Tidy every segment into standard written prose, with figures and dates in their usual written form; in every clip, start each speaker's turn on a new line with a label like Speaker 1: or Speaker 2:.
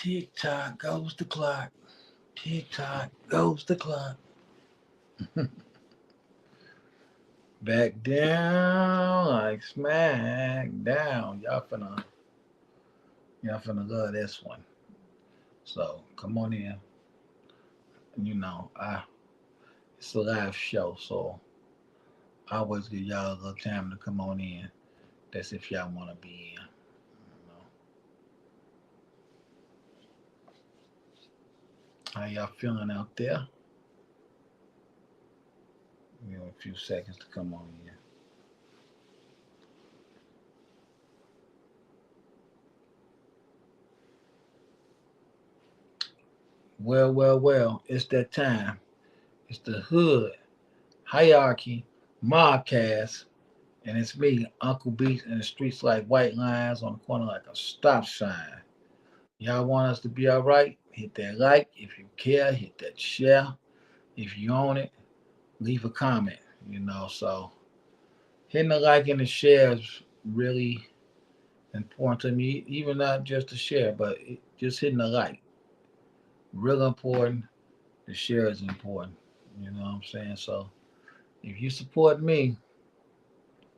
Speaker 1: Tick tock goes the clock. Tick tock goes the clock. Back down like smack down. Y'all finna love this one. So come on in. You know, it's a live show, so I always give y'all a little time to come on in. That's if y'all wanna be in. How y'all feeling out there? You know, a few seconds to come on in. Well, it's that time. It's the hood, hierarchy, mobcast, and it's me, Uncle Beats, in the streets like white lines on the corner like a stop sign. Y'all want us to be all right? Hit that like. If you care, hit that share. If you own it, leave a comment. So hitting the like and the share is really important to me. Even not just the share, but just hitting the like. Real important. The share is important. You know what I'm saying? So if you support me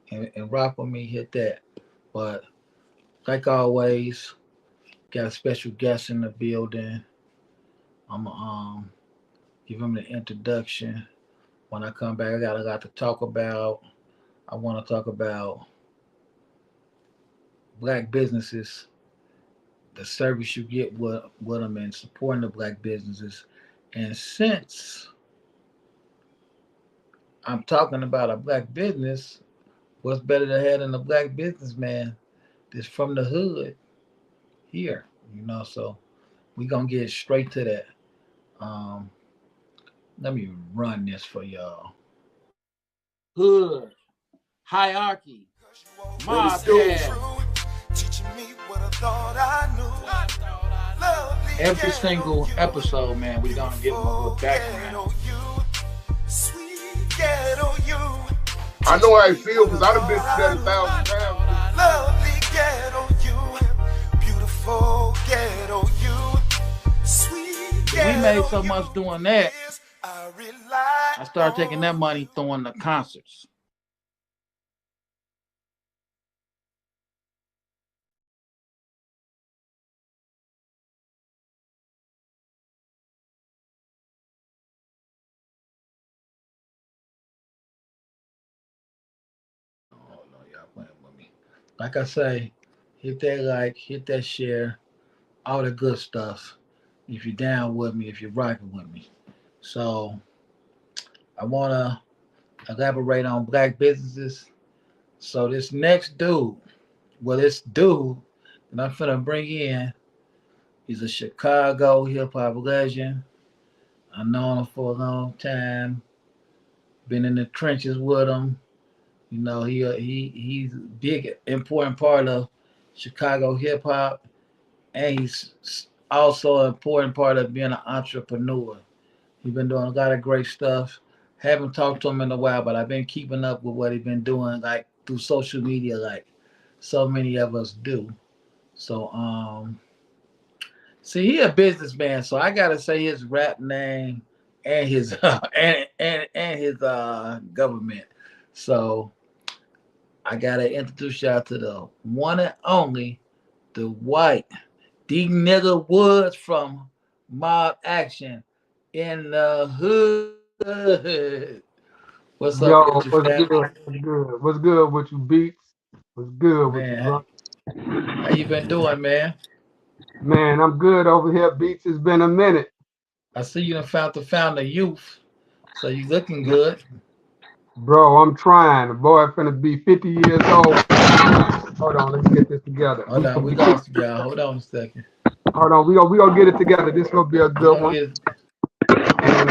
Speaker 1: and rock with me, hit that. But like always, got a special guest in the building. I'm gonna give him the introduction. When I come back, I got a lot to talk about. I want to talk about black businesses, the service you get with them, and supporting the black businesses. And since I'm talking about a black business, what's better to have than a black businessman that's from the hood here? So we gonna get straight to that. Um, Let me run this for y'all. Hood, hierarchy, mob every single episode, man, we gonna give them a little background.
Speaker 2: I know how I feel because I done been through that 1,000 times. Lovely ghetto you, beautiful
Speaker 1: ghetto you, sweet ghetto. We made so much doing that. I started taking that money throwing the concerts. Oh no, y'all playing with me. Like I say, hit that like, hit that share, all the good stuff. If you're down with me, if you're rocking with me. So I wanna elaborate on black businesses. So this next dude, this dude that I'm finna bring in, he's a Chicago hip hop legend. I've known him for a long time. Been in the trenches with him. He's a big important part of Chicago hip hop, and he's also an important part of being an entrepreneur. He's been doing a lot of great stuff. Haven't talked to him in a while, but I've been keeping up with what he's been doing, like through social media, like so many of us do. So, see, he a businessman, so I gotta say his rap name and his and his government. So I gotta introduce y'all to the one and only, the white D nigga Woods from Mob Action in the hood. What's up
Speaker 3: Yo,
Speaker 1: with you,
Speaker 3: what's
Speaker 1: fam?
Speaker 3: good? What's good? What's good with you, Beats? What's good with you,
Speaker 1: Man,
Speaker 3: bro?
Speaker 1: how you been doing, man?
Speaker 3: Man, I'm good over here. Beats, it's been a minute.
Speaker 1: I see you done found the youth, so you looking good.
Speaker 3: Bro, I'm trying. The boy finna be 50 years old. Hold on, let's get this together.
Speaker 1: Hold on, we lost y'all. Hold on a second.
Speaker 3: Hold on, we gonna get it together. This gonna be a
Speaker 1: We
Speaker 3: good
Speaker 1: gonna
Speaker 3: one.
Speaker 1: get
Speaker 3: And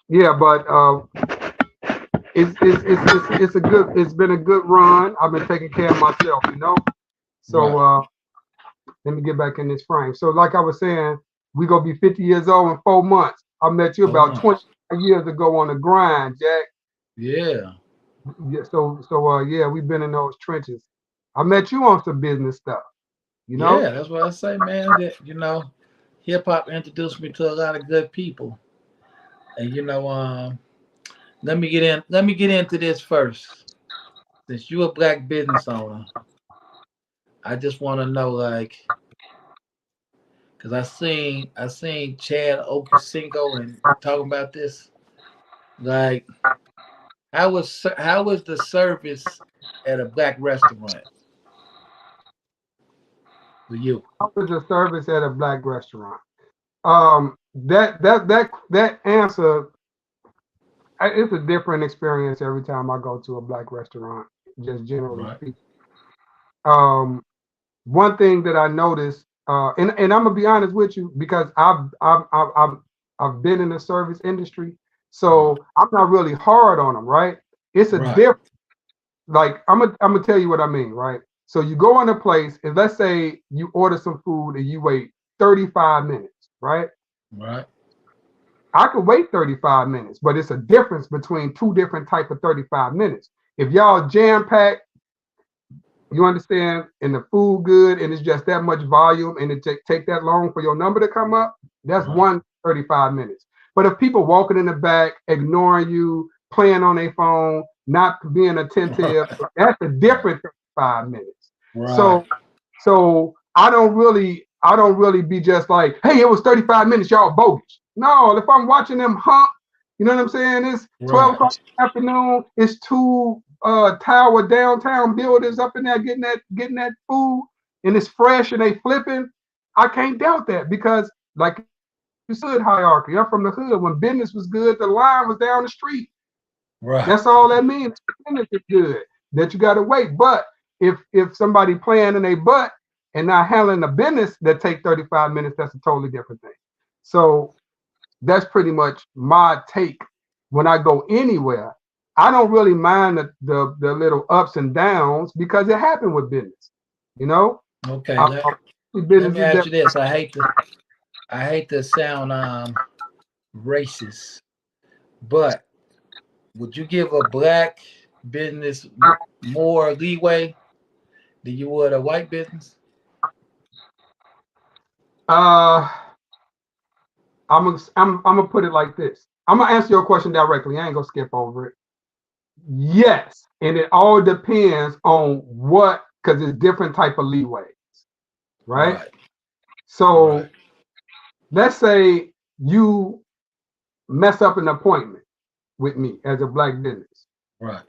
Speaker 3: yeah, but it's a good. It's been a good run. I've been taking care of myself, you know. So
Speaker 1: right.
Speaker 3: let me get back in this frame. So like I was saying, we gonna be 50 years old in 4 months. I met you
Speaker 1: 4
Speaker 3: about
Speaker 1: months.
Speaker 3: 20 years ago on the grind, Jack.
Speaker 1: Yeah.
Speaker 3: Yeah, so yeah, we've been in those trenches. I met you on some business stuff. You know,
Speaker 1: Yeah, that's what I say, man. That hip hop introduced me to a lot of good people, and let me get into this first. Since you're a black business owner, I just want to know, like, because I seen Chad Okosingo and talking about this, like, how was the service at a black restaurant for you?
Speaker 3: how was the service at a black restaurant? That answer, it's a different experience every time I go to a black restaurant. Just generally
Speaker 1: Right,
Speaker 3: speaking. Um, One thing that I noticed, and I'm gonna be honest with you because I've been in the service industry,
Speaker 1: right,
Speaker 3: so I'm not really hard on them, right? It's a
Speaker 1: right,
Speaker 3: different. Like I'm gonna tell you what I mean, right? So you go in a place, and let's say you order some food and you wait 35 minutes, right?
Speaker 1: right,
Speaker 3: I could wait 35 minutes, but it's a difference between two different type of 35 minutes. If y'all jam packed, you understand, and the food good, and it's just that much volume, and it take that long for your number to come up, that's
Speaker 1: right.
Speaker 3: 135 minutes. But if people walking in the back, ignoring you, playing on their phone, not being attentive, that's a
Speaker 1: Right,
Speaker 3: different 35 minutes.
Speaker 1: right,
Speaker 3: So I don't really be just like, hey, it was 35 minutes, y'all bogus. No, if I'm watching them hump, you know what I'm saying? It's 12
Speaker 1: right,
Speaker 3: o'clock in the afternoon, it's two tower downtown buildings up in there getting that food, and it's fresh and they flipping. I can't doubt that because like you said, hierarchy. I'm from the hood. When business was good, the line was down the street.
Speaker 1: right,
Speaker 3: That's all that means. Business is good. That you gotta wait. But if somebody playing in a butt and not handling a business that take 35 minutes, that's a totally different thing. So that's pretty much my take when I go anywhere. I don't really mind the little ups and downs because it happened with business. You know,
Speaker 1: okay.
Speaker 3: I,
Speaker 1: Let me
Speaker 3: businesses
Speaker 1: ask
Speaker 3: that
Speaker 1: you this. I hate to sound racist, but would you give a black business more leeway than you would a white business?
Speaker 3: uh, I'm gonna put it like this. I'm gonna answer your question directly. I ain't gonna skip over it. Yes, and it all depends on what because it's different type of leeway, right?
Speaker 1: Right, right,
Speaker 3: So let's say you mess up an appointment with me as a black business.
Speaker 1: right,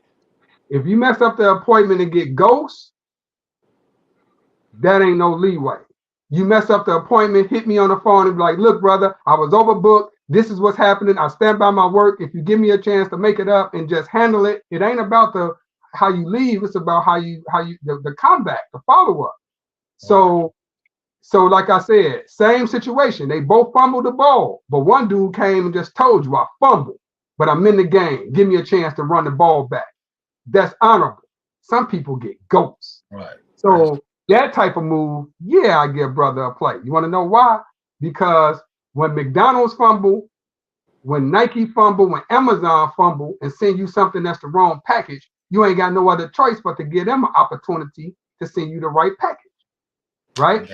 Speaker 3: If you mess up the appointment and get ghosts, that ain't no leeway. You mess up the appointment, hit me on the phone and be like, look, brother, I was overbooked. This is what's happening. I stand by my work. If you give me a chance to make it up and just handle it, it ain't about the how you leave. It's about how you the comeback, the follow up.
Speaker 1: right,
Speaker 3: So like I said, same situation. They both fumbled the ball, but one dude came and just told you I fumbled, but I'm in the game. Give me a chance to run the ball back. That's honorable. Some people get ghosts.
Speaker 1: right. That's
Speaker 3: So that type of move, yeah, I give brother a play. You want to know why? Because when McDonald's fumble, when Nike fumble, when Amazon fumble and send you something that's the wrong package, you ain't got no other choice but to give them an opportunity to send you the right package, right?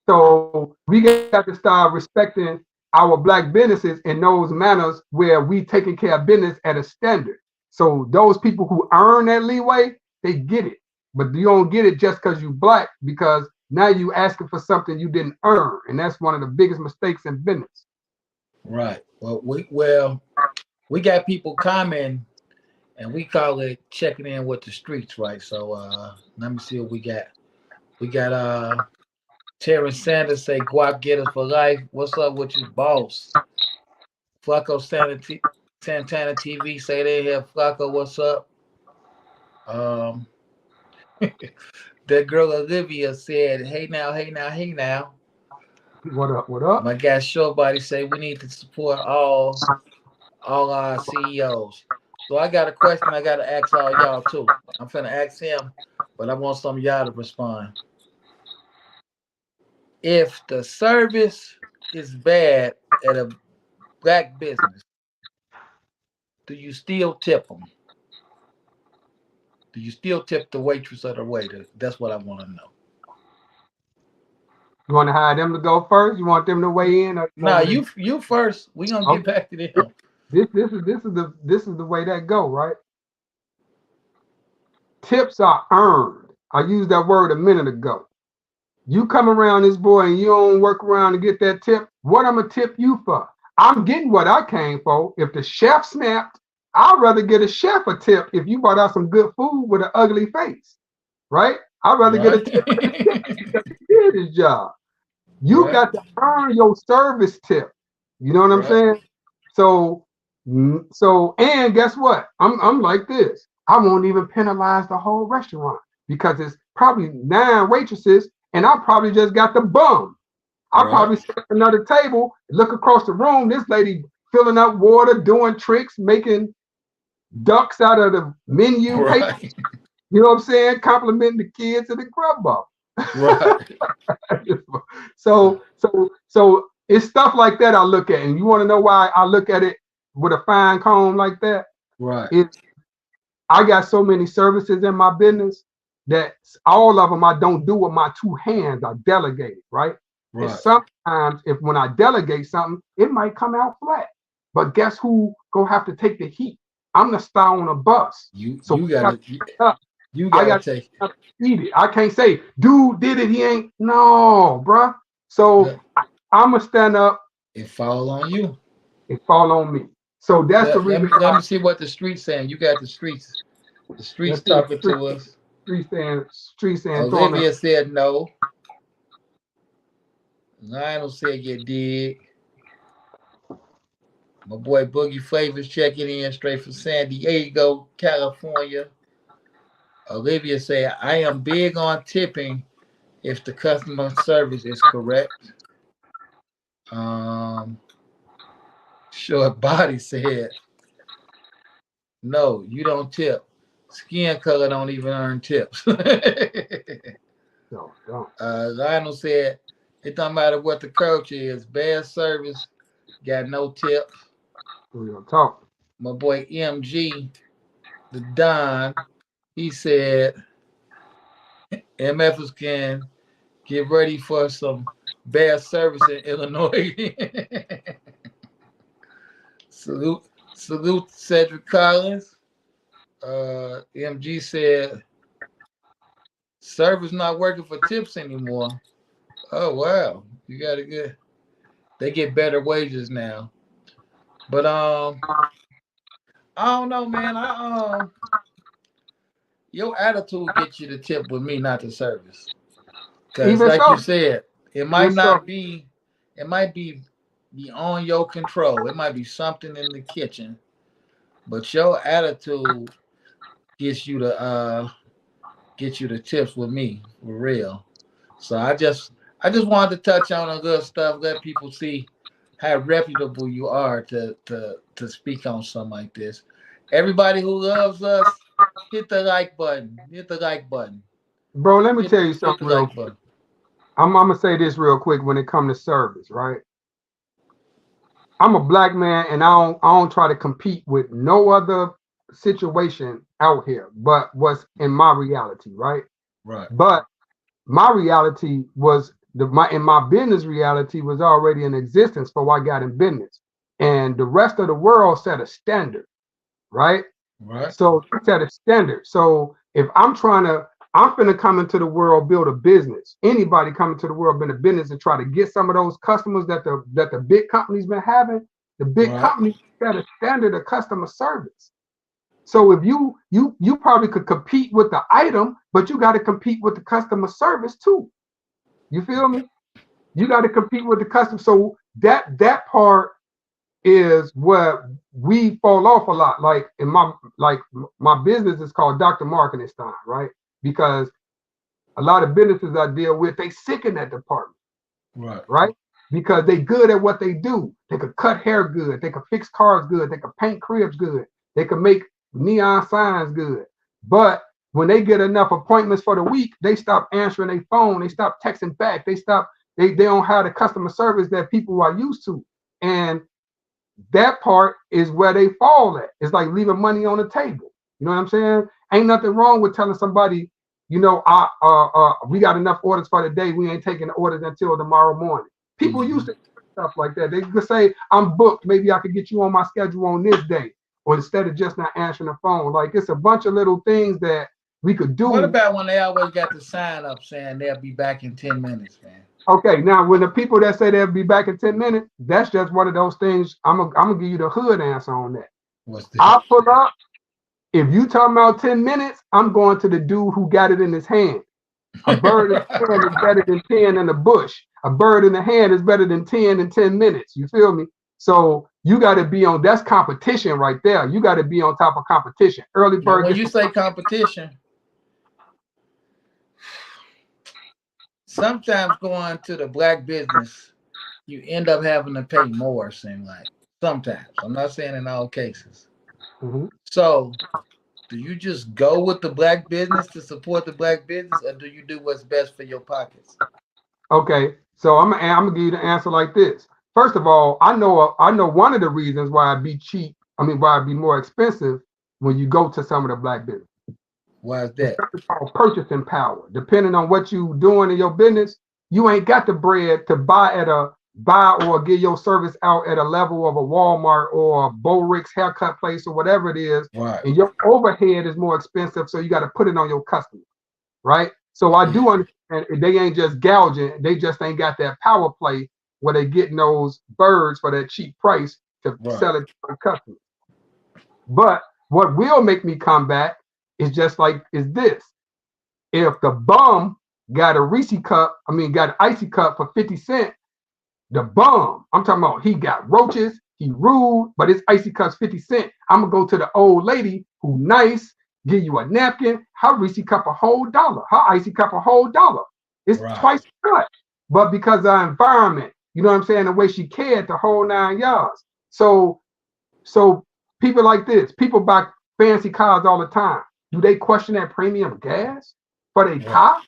Speaker 3: So we got to start respecting our black businesses in those manners where we taking care of business at a standard. So those people who earn that leeway, they get it. But you don't get it just because you black, because now you asking for something you didn't earn. And that's one of the biggest mistakes in business.
Speaker 1: right. We got people coming and we call it checking in with the streets, right? So let me see what we got. We got Terrence Sanders say guap get us for life. What's up with you, boss? Flacco Santana TV say they have Flacco. What's up? Um, that girl Olivia said, "Hey now, hey now, hey now."
Speaker 3: What up? What up?
Speaker 1: My guy Showbody say we need to support all our CEOs. So I got a question I got to ask all y'all too. I'm finna ask him, but I want some of y'all to respond. If the service is bad at a black business, do you still tip them? Do you still tip the waitress or the waiter? That's what I want to know.
Speaker 3: You want to hire them to go first? You want them to weigh in? Or you
Speaker 1: Nah,
Speaker 3: want me
Speaker 1: you first. We gonna
Speaker 3: to,
Speaker 1: get back to them.
Speaker 3: this is the way that go, right? Tips are earned. I used that word a minute ago. You come around this boy and you don't work around to get that tip. What I'm gonna tip you for? I'm getting what I came for. If the chef snapped, I'd rather get a chef a tip if you brought out some good food with an ugly face, right? I'd rather get a
Speaker 1: Right.
Speaker 3: tip for the chef because he did his job. You
Speaker 1: Right.
Speaker 3: got to earn your service tip. You know what I'm
Speaker 1: Right.
Speaker 3: saying? So, and guess what? I'm like this. I won't even penalize the whole restaurant because it's probably 9 waitresses, and I probably just got the bum. I
Speaker 1: Right.
Speaker 3: probably sit at another table, look across the room. This lady filling up water, doing tricks, making ducks out of the menu paper.
Speaker 1: Right.
Speaker 3: You know what I'm saying? Complimenting the kids in the grub bar.
Speaker 1: Right.
Speaker 3: So it's stuff like that I look at, and you want to know why I look at it with a fine comb like that?
Speaker 1: Right.
Speaker 3: It's I got so many services in my business that all of them I don't do with my 2 hands. I delegate, right? And
Speaker 1: Right.
Speaker 3: sometimes if when I delegate something, it might come out flat. But guess who gonna have to take the heat? I'm the star on a bus.
Speaker 1: You
Speaker 3: So
Speaker 1: you
Speaker 3: I got
Speaker 1: gotta
Speaker 3: to stand up.
Speaker 1: you
Speaker 3: I
Speaker 1: gotta
Speaker 3: got
Speaker 1: take
Speaker 3: to eat it. I can't say, dude did it, he ain't. No, bruh. So I'm gonna stand up
Speaker 1: it fall on you.
Speaker 3: and fall on me. So that's the reason
Speaker 1: Let
Speaker 3: why.
Speaker 1: me see what the streets saying. You got the streets. The streets
Speaker 3: Let's see what
Speaker 1: talking to us.
Speaker 3: street saying, throwing
Speaker 1: Olivia said no. Lionel said you did. My boy Boogie Flavors checking in straight from San Diego, California. Olivia said, I am big on tipping if the customer service is correct. Um, Short Body said, no, you don't tip. Skin color don't even earn tips.
Speaker 3: no, don't.
Speaker 1: Lionel said, it don't matter what the coach is. Bad service, got no tip.
Speaker 3: We're gonna talk.
Speaker 1: My boy MG, the Don, he said, MFers can get ready for some bad service in Illinois. Salute Cedric Collins. MG said, service not working for tips anymore. Oh wow, you gotta get. They get better wages now. But I don't know, man. Your attitude gets you the tip with me, not the service. Cause
Speaker 3: Even
Speaker 1: like you
Speaker 3: so,
Speaker 1: said, it
Speaker 3: even
Speaker 1: might
Speaker 3: so,
Speaker 1: not be. It might be beyond your control. It might be something in the kitchen, but your attitude gets you the tips with me for real. So I just wanted to touch on the good stuff, let people see how reputable you are to speak on something like this. Everybody who loves us, hit the like button. Hit the like button.
Speaker 3: bro, let me
Speaker 1: Hit
Speaker 3: tell you
Speaker 1: hit
Speaker 3: something
Speaker 1: the
Speaker 3: real
Speaker 1: like
Speaker 3: quick.
Speaker 1: button.
Speaker 3: I'm gonna say this real quick when it comes to service, right? I'm a black man and I don't try to compete with no other situation out here but what's in my reality, right?
Speaker 1: Right.
Speaker 3: But my reality was my business reality was already in existence before I got in business. And the rest of the world set a standard, right?
Speaker 1: Right.
Speaker 3: So you set a standard. So if I'm finna come into the world, build a business. Anybody coming to the world, build a business and try to get some of those customers that the big companies been having. The big
Speaker 1: Right.
Speaker 3: companies set a standard of customer service. So if you probably could compete with the item, but you got to compete with the customer service too. You feel me? You got to compete with the customer. So that part is where we fall off a lot. Like my business is called Dr. Marketing Style, right? Because a lot of businesses I deal with, they sick in that department,
Speaker 1: Right.
Speaker 3: right? Because they good at what they do. They could cut hair good, they could fix cars good, they could paint cribs good, they could make neon signs good. But when they get enough appointments for the week, they stop answering their phone, they stop texting back, they don't have the customer service that people are used to. And that part is where they fall at. It's like leaving money on the table. You know what I'm saying? Ain't nothing wrong with telling somebody you know, we got enough orders for the day. We ain't taking the orders until tomorrow morning. People used to do stuff like that. They could say, I'm booked. Maybe I could get you on my schedule on this day. Or instead of just not answering the phone. Like, it's a bunch of little things that we could do.
Speaker 1: What about when they always got the sign up saying they'll be back in 10 minutes, man?
Speaker 3: Okay, now when the people that say they'll be back in 10 minutes, that's just one of those things. I'm gonna give you the hood answer on that.
Speaker 1: What's this?
Speaker 3: I pull up. If you talking about 10 minutes, I'm going to the dude who got it in his hand. A bird in the hand is better than 10 in the bush. A bird in the hand is better than 10 in 10 minutes. You feel me? So you got to be on, that's competition right there. You got to be on top of competition. Early bird.
Speaker 1: Now, when you say competition, sometimes going to the black business, you end up having to pay more, seem like. Sometimes. I'm not saying in all cases.
Speaker 3: Mm-hmm.
Speaker 1: So do you just go with the black business to support the black business, or do you do what's best for your pockets?
Speaker 3: Okay, so I'm gonna give you the answer like this. First of all, I know one of the reasons why I'd be cheap. I mean, why it'd be more expensive when you go to some of the black business.
Speaker 1: Why is that?
Speaker 3: It's called purchasing power. Depending on what you doing in your business, you ain't got the bread to buy or get your service out at a level of a Walmart or a Bo Rick's haircut place or whatever it is.
Speaker 1: Right.
Speaker 3: And your overhead is more expensive, so you got to put it on your customer, right? So I do understand they ain't just gouging, they just ain't got that power play where they getting those birds for that cheap price to sell it to the customer. But what will make me come back is this. If the bum got a Reese cup, got an icy cup for 50 cents, the bum, I'm talking about he got roaches, he rude, but his icy cup's 50 cents. I'm gonna go to the old lady who nice, give you a napkin, her Reese cup a whole $1, her icy cup a whole $1. It's twice as much. But because of the environment, you know what I'm saying, the way she cared, the whole 9 yards. So people like this, people buy fancy cars all the time. Do they question that premium gas for their car?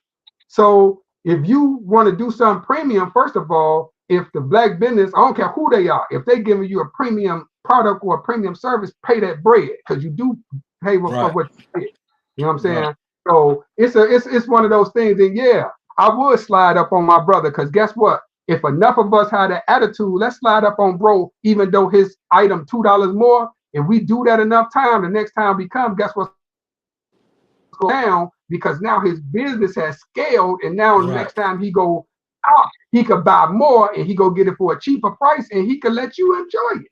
Speaker 3: So if you want to do something premium, first of all, if the black business, I don't care who they are, if they giving you a premium product or a premium service, pay that bread, because you do pay for what you get. You know what I'm saying? Right. So it's one of those things. And yeah, I would slide up on my brother, because guess what? If enough of us had that attitude, let's slide up on bro, even though his item $2 more. If we do that enough time, the next time we come, guess what's going down? Because now his business has scaled, and now the next time he go out, he could buy more and he go get it for a cheaper price, and he could let you enjoy it.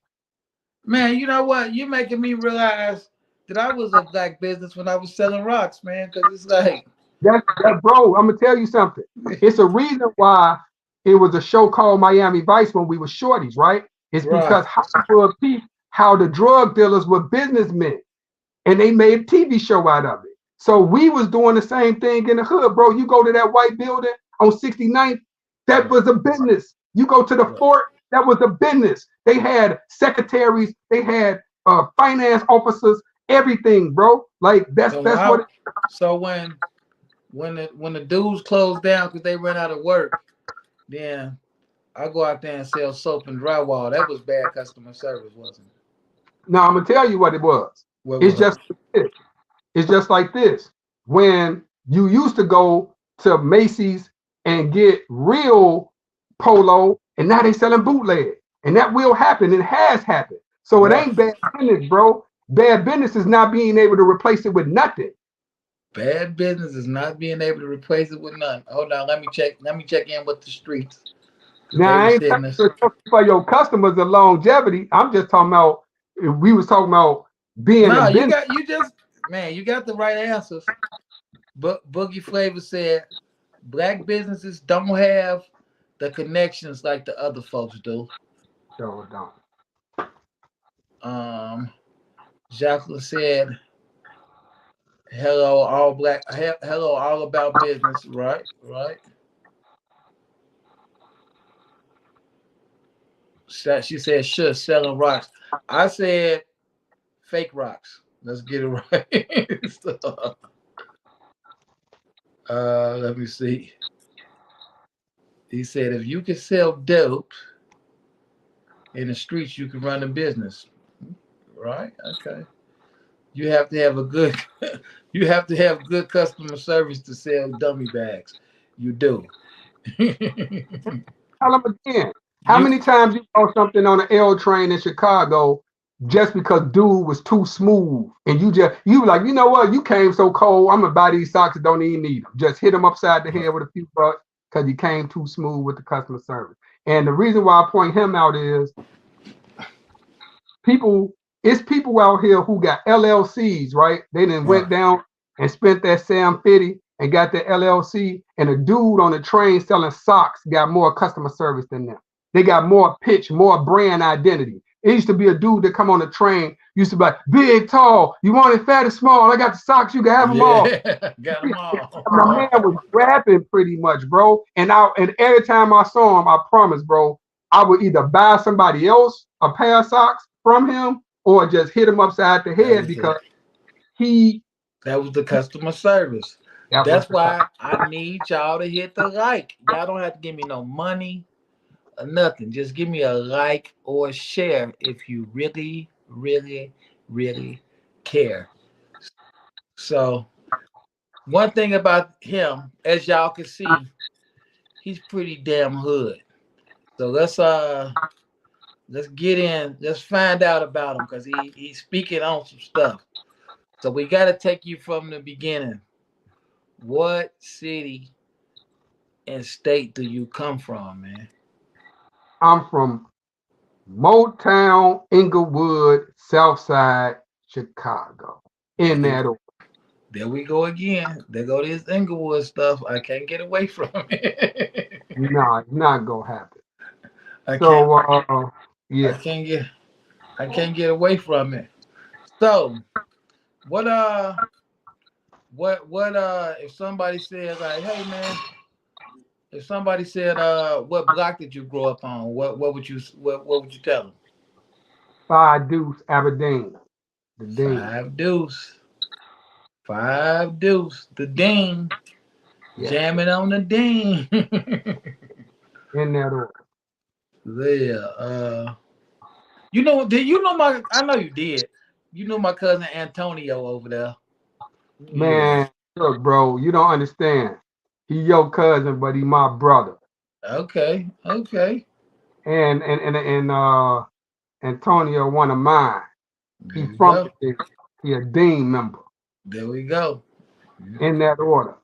Speaker 1: Man, you know what? You're making me realize that I was a black business when I was selling rocks, man, because it's like
Speaker 3: that, bro, I'm gonna tell you something. It's a reason why it was a show called Miami Vice when we were shorties, right? It's because how the drug dealers were businessmen, and they made a TV show out of it. So we was doing the same thing in the hood, bro. You go to that white building on 69th, that was a business. You go to the fort, that was a business. They had secretaries, they had finance officers, everything, bro. Like that's what.
Speaker 1: So when the dudes closed down because they ran out of work, then I go out there and sell soap and drywall. That was bad customer service, wasn't it?
Speaker 3: No, I'm gonna tell you what it was. It's just like this. When you used to go to Macy's and get real polo, and now they selling bootleg, and that will happen. It has happened. So it ain't bad business, bro. Bad business is not being able to replace it with nothing.
Speaker 1: Bad business is not being able to replace it with nothing. Hold on, let me check in with the streets.
Speaker 3: Now I ain't talking for your customers of longevity. I'm just talking about, we was talking about being in business.
Speaker 1: You got the right answers. But Boogie Flavor said black businesses don't have the connections like the other folks do.
Speaker 3: Sure don't.
Speaker 1: Jacqueline said, hello, all about business. Right. She said, sure, selling rocks. I said, fake rocks. Let's get it right. Let me see. He said, if you can sell dope in the streets, you can run a business. Right? Okay. You have to have a good you have to have good customer service to sell dummy bags. You do.
Speaker 3: Tell them again. How
Speaker 1: You
Speaker 3: many times you saw something on an L train in Chicago just because dude was too smooth and you like, you know what? You came so cold. I'm gonna buy these socks and don't even need them. Just hit him upside the head with a few bucks because he came too smooth with the customer service. And the reason why I point him out is people, it's people out here who got LLCs, right? They then
Speaker 1: uh,
Speaker 3: went down and spent that Sam 50 and got the LLC, and a dude on the train selling socks got more customer service than them. They got more pitch, more brand identity. It used to be a dude that come on the train, used to be like, big, tall, you want it fat or small? I got the socks, you can have them all.
Speaker 1: yeah, got them all.
Speaker 3: My man was rapping pretty much, bro. And every time I saw him, I promise, bro, I would either buy somebody else a pair of socks from him or just hit him upside the
Speaker 1: That
Speaker 3: head
Speaker 1: was the
Speaker 3: because he
Speaker 1: that was the customer service.
Speaker 3: that was
Speaker 1: That's
Speaker 3: the customer.
Speaker 1: why I need y'all to hit the like. Y'all don't have to give me no money or nothing. Just give me a like or a share if you really, really, really care. So one thing about him, as y'all can see, he's pretty damn hood. So let's get in, let's find out about him because he's speaking on some stuff. So we gotta take you from the beginning. What city and state do you come from, man?
Speaker 3: I'm from Motown, Inglewood, Southside, Chicago. In
Speaker 1: There,
Speaker 3: that order.
Speaker 1: there we go again. There go this Inglewood stuff. I can't get away from it.
Speaker 3: No, it's not gonna happen.
Speaker 1: I can't
Speaker 3: So
Speaker 1: I
Speaker 3: yeah.
Speaker 1: can't get I can't get away from it. So what if somebody said like, hey man, if somebody said what block did you grow up on? What would you tell them?
Speaker 3: Five Deuce, Aberdeen. The Dean.
Speaker 1: Five deuce. Five deuce. The ding.
Speaker 3: Yes, sir.
Speaker 1: Jamming on the ding.
Speaker 3: In that order.
Speaker 1: Yeah. I know you did. You know my cousin Antonio over there. Yeah.
Speaker 3: Man, look, bro, you don't understand. He your cousin, but he my brother.
Speaker 1: Okay. Okay.
Speaker 3: And Antonio one of mine.
Speaker 1: There
Speaker 3: He
Speaker 1: we
Speaker 3: from
Speaker 1: go.
Speaker 3: the city. He a dean member.
Speaker 1: There we go.
Speaker 3: In that order.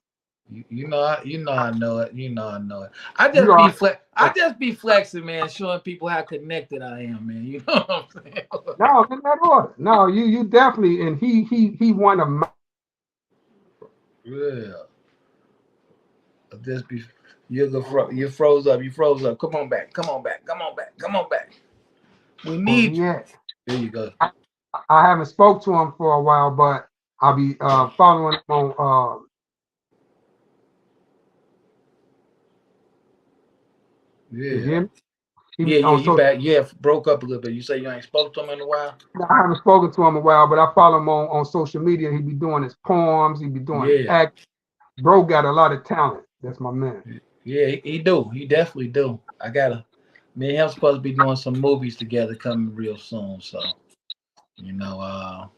Speaker 1: I know it. You know I know it.
Speaker 3: You are
Speaker 1: I just be flexing, man, showing people how connected I am, man. You know what I'm saying?
Speaker 3: no in that order. No, you definitely and he one of my
Speaker 1: Yeah. Just be you froze up. You froze up. Come on back. Come on back. Come on back. Come on back. We
Speaker 3: where
Speaker 1: need
Speaker 3: he
Speaker 1: you.
Speaker 3: at.
Speaker 1: There you go.
Speaker 3: I haven't spoke to him for a while, but I'll be following him on you
Speaker 1: Yeah.
Speaker 3: hear me? He
Speaker 1: Yeah,
Speaker 3: be
Speaker 1: yeah,
Speaker 3: on
Speaker 1: you
Speaker 3: social.
Speaker 1: back. Yeah, broke up a little bit. You say you ain't spoke to him in a while?
Speaker 3: I haven't spoken to him a while, but I follow him on social media. He be doing his poems, he be doing his
Speaker 1: Yeah.
Speaker 3: act. Bro got a lot of talent. That's my man.
Speaker 1: Yeah, he do. He definitely do. I gotta me and him supposed to be doing some movies together coming real soon. So, you know,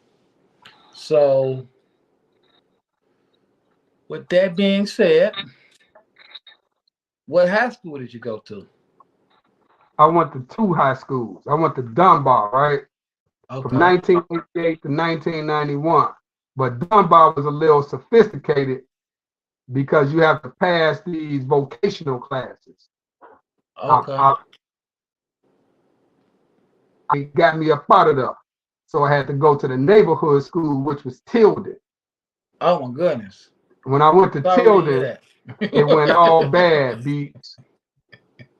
Speaker 1: so with that being said, what high school did you go to?
Speaker 3: I went to two high schools. I went to Dunbar, right? From
Speaker 1: Okay.
Speaker 3: 1988 to 1991. But Dunbar was a little sophisticated because you have to pass these vocational classes. I,
Speaker 1: Okay.
Speaker 3: I, it got me up out of there. So I had to go to the neighborhood school, which was Tilden.
Speaker 1: Oh my goodness.
Speaker 3: When I went to
Speaker 1: Sorry to hear
Speaker 3: Tilden, it went all
Speaker 1: that.
Speaker 3: bad beats.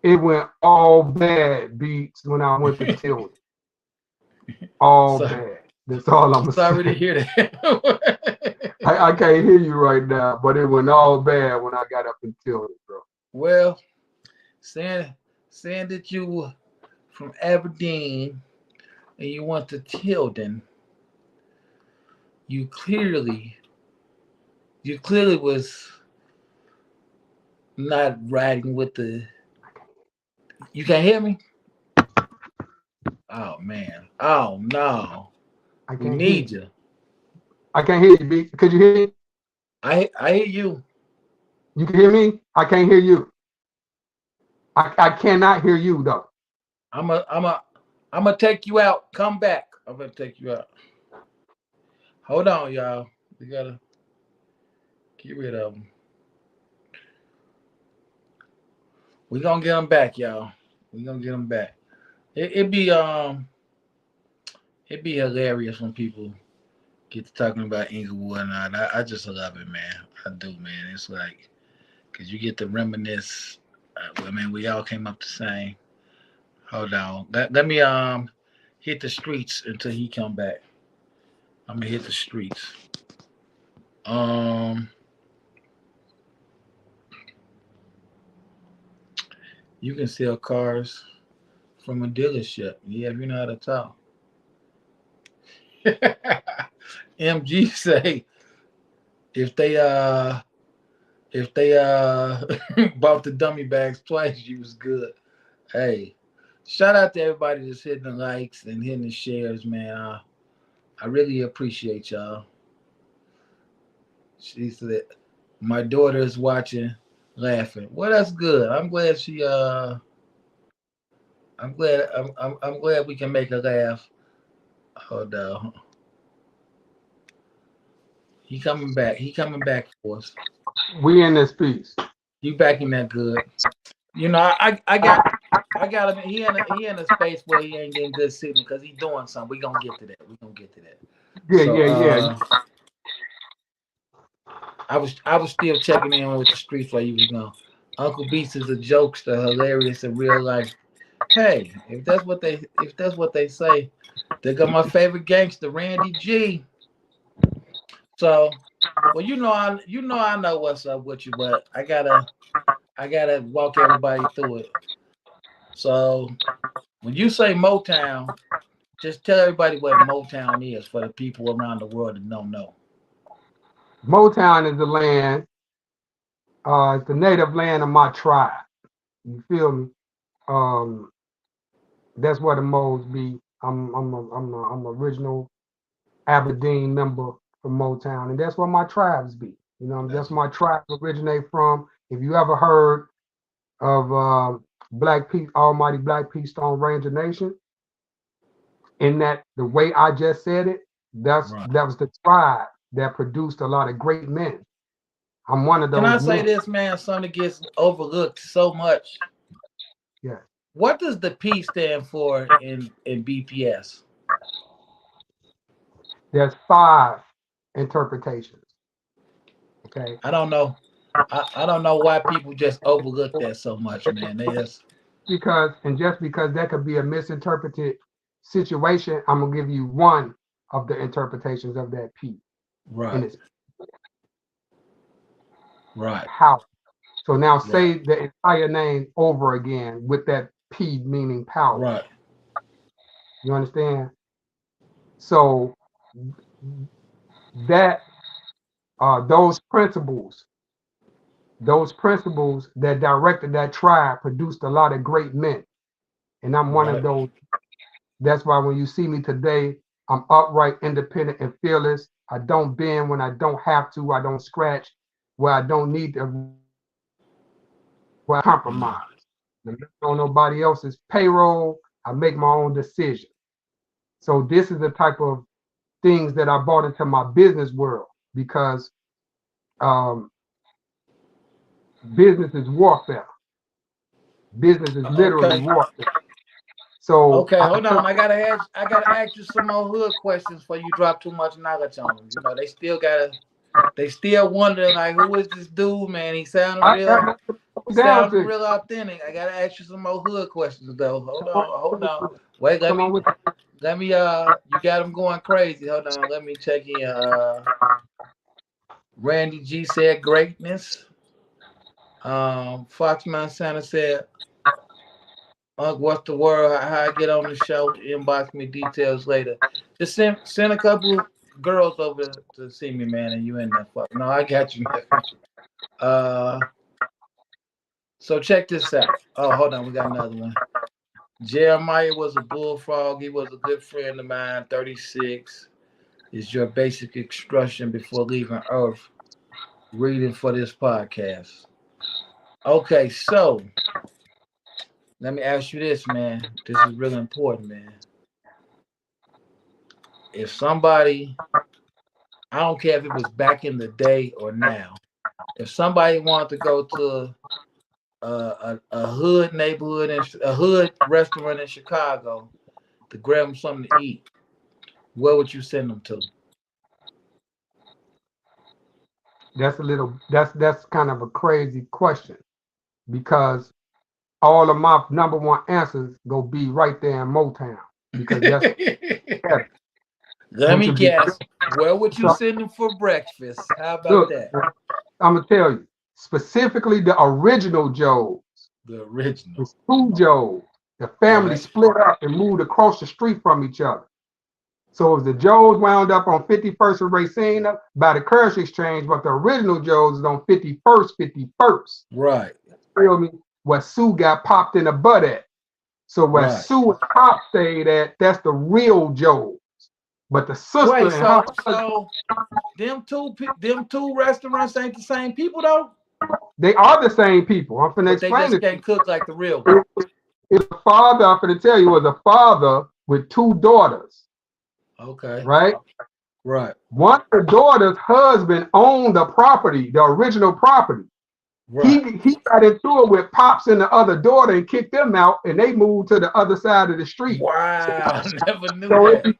Speaker 3: It went all bad beats when I went to Tilden. All
Speaker 1: so,
Speaker 3: bad. That's all I'm gonna
Speaker 1: sorry to
Speaker 3: say.
Speaker 1: hear that.
Speaker 3: I can't hear you right now, but it went all bad when I got up in Tilden, bro.
Speaker 1: Well, saying saying that you were from Aberdeen and you went to Tilden, you clearly was not riding with the. You can't hear me? Oh man. Oh no.
Speaker 3: I
Speaker 1: We
Speaker 3: can't hear
Speaker 1: need
Speaker 3: you.
Speaker 1: you.
Speaker 3: I can't hear you, B. Could you hear me?
Speaker 1: I hear you.
Speaker 3: You can hear me? I can't hear you. I cannot hear you though.
Speaker 1: I'm gonna take you out. Come back. I'm gonna take you out. Hold on, y'all. We gotta get rid of them. We gonna get them back, y'all. We gonna get them back. It be it be hilarious when people get to talking about Inglewood and all. I just love it, man. I do, man. It's like because you get to reminisce. I mean, we all came up the same. Hold on. Let me hit the streets until he come back. I'm gonna hit the streets. Um, you can sell cars from a dealership. Yeah, if you know how to talk. MG say if they uh if they bought the dummy bags twice, you was good. Hey, shout out to everybody that's hitting the likes and hitting the shares, man. I really appreciate y'all. She said my daughter is watching, laughing. Well, that's good. I'm glad she I'm glad we can make her laugh. Hold on. He coming back. He coming back for us.
Speaker 3: We in this piece.
Speaker 1: You backing that good. You know, I got him. He in a space where he ain't getting good signal because he doing something. We gonna get to that. We gonna get to that.
Speaker 3: Yeah,
Speaker 1: So
Speaker 3: yeah, yeah.
Speaker 1: I was still checking in with the streets while you was gone. Uncle Beast is a jokester, hilarious in real life. Hey, if that's what they say, they got my favorite gangster, Randy G. So, well, I know what's up with you, but I gotta walk everybody through it. So when you say Motown, just tell everybody what Motown is for the people around the world that don't know.
Speaker 3: Motown is the land, it's the native land of my tribe. You feel me? Um, that's where the moles be. I'm original Aberdeen member from Motown, and that's where my tribes be. You know, that's
Speaker 1: That's
Speaker 3: where my tribe originate from. If you ever heard of Black Pete, Almighty Black Pete Stone Ranger Nation, in that the way I just said it,
Speaker 1: right.
Speaker 3: that was the tribe that produced a lot of great men. I'm one of
Speaker 1: Can I
Speaker 3: those
Speaker 1: say
Speaker 3: men.
Speaker 1: this, man? Something gets overlooked so much.
Speaker 3: Yeah.
Speaker 1: What does the P stand for in BPS?
Speaker 3: There's 5 interpretations. Okay.
Speaker 1: I don't know. I don't know why people just overlook that so much, man. They just
Speaker 3: Just because that could be a misinterpreted situation, I'm gonna give you one of the interpretations of that P, and
Speaker 1: right,
Speaker 3: it's
Speaker 1: right,
Speaker 3: power. So now
Speaker 1: right,
Speaker 3: say the entire name over again with that P meaning power.
Speaker 1: right.
Speaker 3: You understand? So that those principles that directed that tribe produced a lot of great men. And I'm one of
Speaker 1: Right.
Speaker 3: those. That's why when you see me today, I'm upright, independent, and fearless. I don't bend when I don't have to. I don't scratch where I don't need to, where I
Speaker 1: Mm.
Speaker 3: compromise. On nobody else's payroll. I make my own decision. So this is the type of things that I brought into my business world because um, business is warfare. Business is literally
Speaker 1: Okay.
Speaker 3: warfare. So
Speaker 1: Okay,
Speaker 3: I
Speaker 1: hold
Speaker 3: tell
Speaker 1: on. I gotta ask you some more hood questions before you drop too much knowledge on them. You know, they still wondering like, who is this dude, man?
Speaker 3: I got down
Speaker 1: sounding
Speaker 3: to
Speaker 1: real authentic. I gotta ask you some more hood questions though.
Speaker 3: come on,
Speaker 1: Hold on. Wait,
Speaker 3: come on with
Speaker 1: let me you got them going crazy. Hold on, let me check in. Randy G said greatness. Fox Montana said, what's the word? How I get on the show? Inbox me details later. Just send a couple girls over to see me, man, and you in there. Fuck. No, I got you. uh, so check this out. Oh, hold on, we got another one. Jeremiah was a bullfrog. He was a good friend of mine. 36. is your basic instruction before leaving Earth reading for this podcast. Okay, so let me ask you this, man. This is really important, man. If somebody, I don't care if it was back in the day or now, if somebody wanted to go to a hood neighborhood and a hood restaurant in Chicago to grab them something to eat, where would you send them to?
Speaker 3: That's kind of a crazy question because all of my number one answers go be right there in Motown because that's
Speaker 1: Let
Speaker 3: which
Speaker 1: me
Speaker 3: would be
Speaker 1: guess. Where would you
Speaker 3: so,
Speaker 1: send them for breakfast? How about
Speaker 3: look,
Speaker 1: that?
Speaker 3: I'm gonna tell you specifically the original Joes.
Speaker 1: The original.
Speaker 3: It's two Joes. The family
Speaker 1: Right.
Speaker 3: split up and moved across the street from each other. So as the Joes wound up on 51st and Racine by the currency exchange, but the original Joes is on 51st, 51st.
Speaker 1: Right.
Speaker 3: Feel me? Where Sue got popped in the butt at. So where
Speaker 1: Right.
Speaker 3: Sue and Pop stayed at, that's the real Joes. But the sister
Speaker 1: Wait,
Speaker 3: and her
Speaker 1: so them two restaurants ain't the same people though?
Speaker 3: they are the same people. I'm finna
Speaker 1: But they
Speaker 3: explain
Speaker 1: just
Speaker 3: it.
Speaker 1: can't cook like the real one.
Speaker 3: It's a father, I'm finna tell you, was a father with two daughters,
Speaker 1: Okay.
Speaker 3: right?
Speaker 1: Right.
Speaker 3: One of the daughter's husband owned the property, the original property.
Speaker 1: Right.
Speaker 3: He got into it with Pops and the other daughter and kicked them out, and they moved to the other side of the street.
Speaker 1: Wow. Never knew
Speaker 3: So
Speaker 1: that.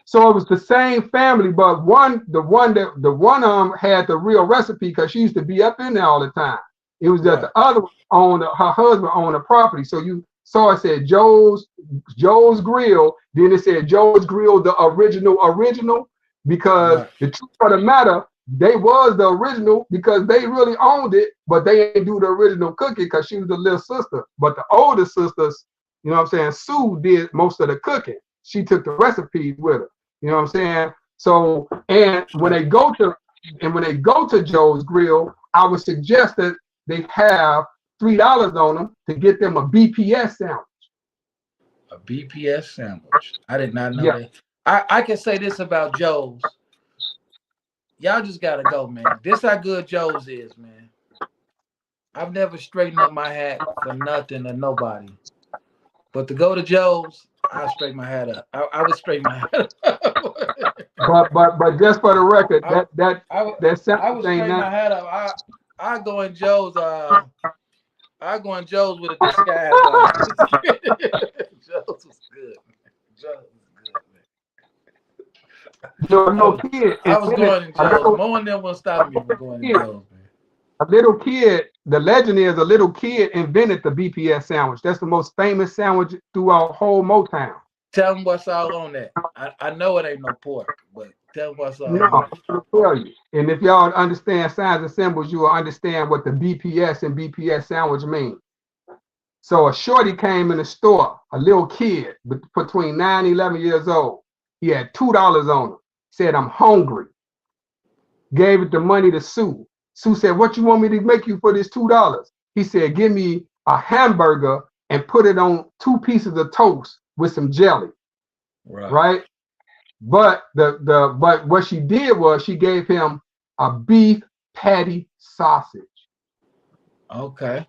Speaker 3: so it was the same family, but the one had the real recipe because she used to be up in there all the time. It was that
Speaker 1: Right.
Speaker 3: the other owned her husband owned the property. So you saw it said Joe's Grill, then it said Joe's Grill, the original, because
Speaker 1: Right.
Speaker 3: the truth of the matter, they was the original because they really owned it, but they didn't do the original cooking because she was the little sister. But the older sisters, you know what I'm saying, Sue did most of the cooking. She took the recipes with her. You know what I'm saying? So when they go to Joe's Grill, I would suggest that they have $3 on them to get them a BPS sandwich.
Speaker 1: A BPS sandwich. I did not know
Speaker 3: Yeah.
Speaker 1: that. I can say this about Joe's. Y'all just gotta go, man. This how good Joe's is, man. I've never straightened up my hat for nothing or nobody. But to go to Joe's, I straighten my hat up. I would straighten my hat up.
Speaker 3: But just for the record,
Speaker 1: I,
Speaker 3: that
Speaker 1: I
Speaker 3: sandwich
Speaker 1: would
Speaker 3: ain't
Speaker 1: straighten my
Speaker 3: nothing.
Speaker 1: hat up. I go in Joe's. I go in Joe's with a disguise on. Joe's was good. Joe's was good,
Speaker 3: You know, a
Speaker 1: man.
Speaker 3: little kid
Speaker 1: I was
Speaker 3: invented
Speaker 1: going in Joe's. No one there was stopping me from going in Joe's, man.
Speaker 3: a little kid. The legend is a little kid invented the BPS sandwich. That's the most famous sandwich throughout whole Motown.
Speaker 1: Tell them what's all on that. I know it ain't no pork, but tell them what's all
Speaker 3: No,
Speaker 1: on it.
Speaker 3: I'll tell you. And if y'all understand signs and symbols, you will understand what the BPS and BPS sandwich mean. So a shorty came in the store, a little kid between 9 and 11 years old. He had $2 on him. Said, I'm hungry. Gave it the money to Sue. Sue said, what you want me to make you for this $2? He said, give me a hamburger and put it on 2 pieces of toast with some jelly. Right? But but what she did was she gave him a beef patty sausage.
Speaker 1: Okay.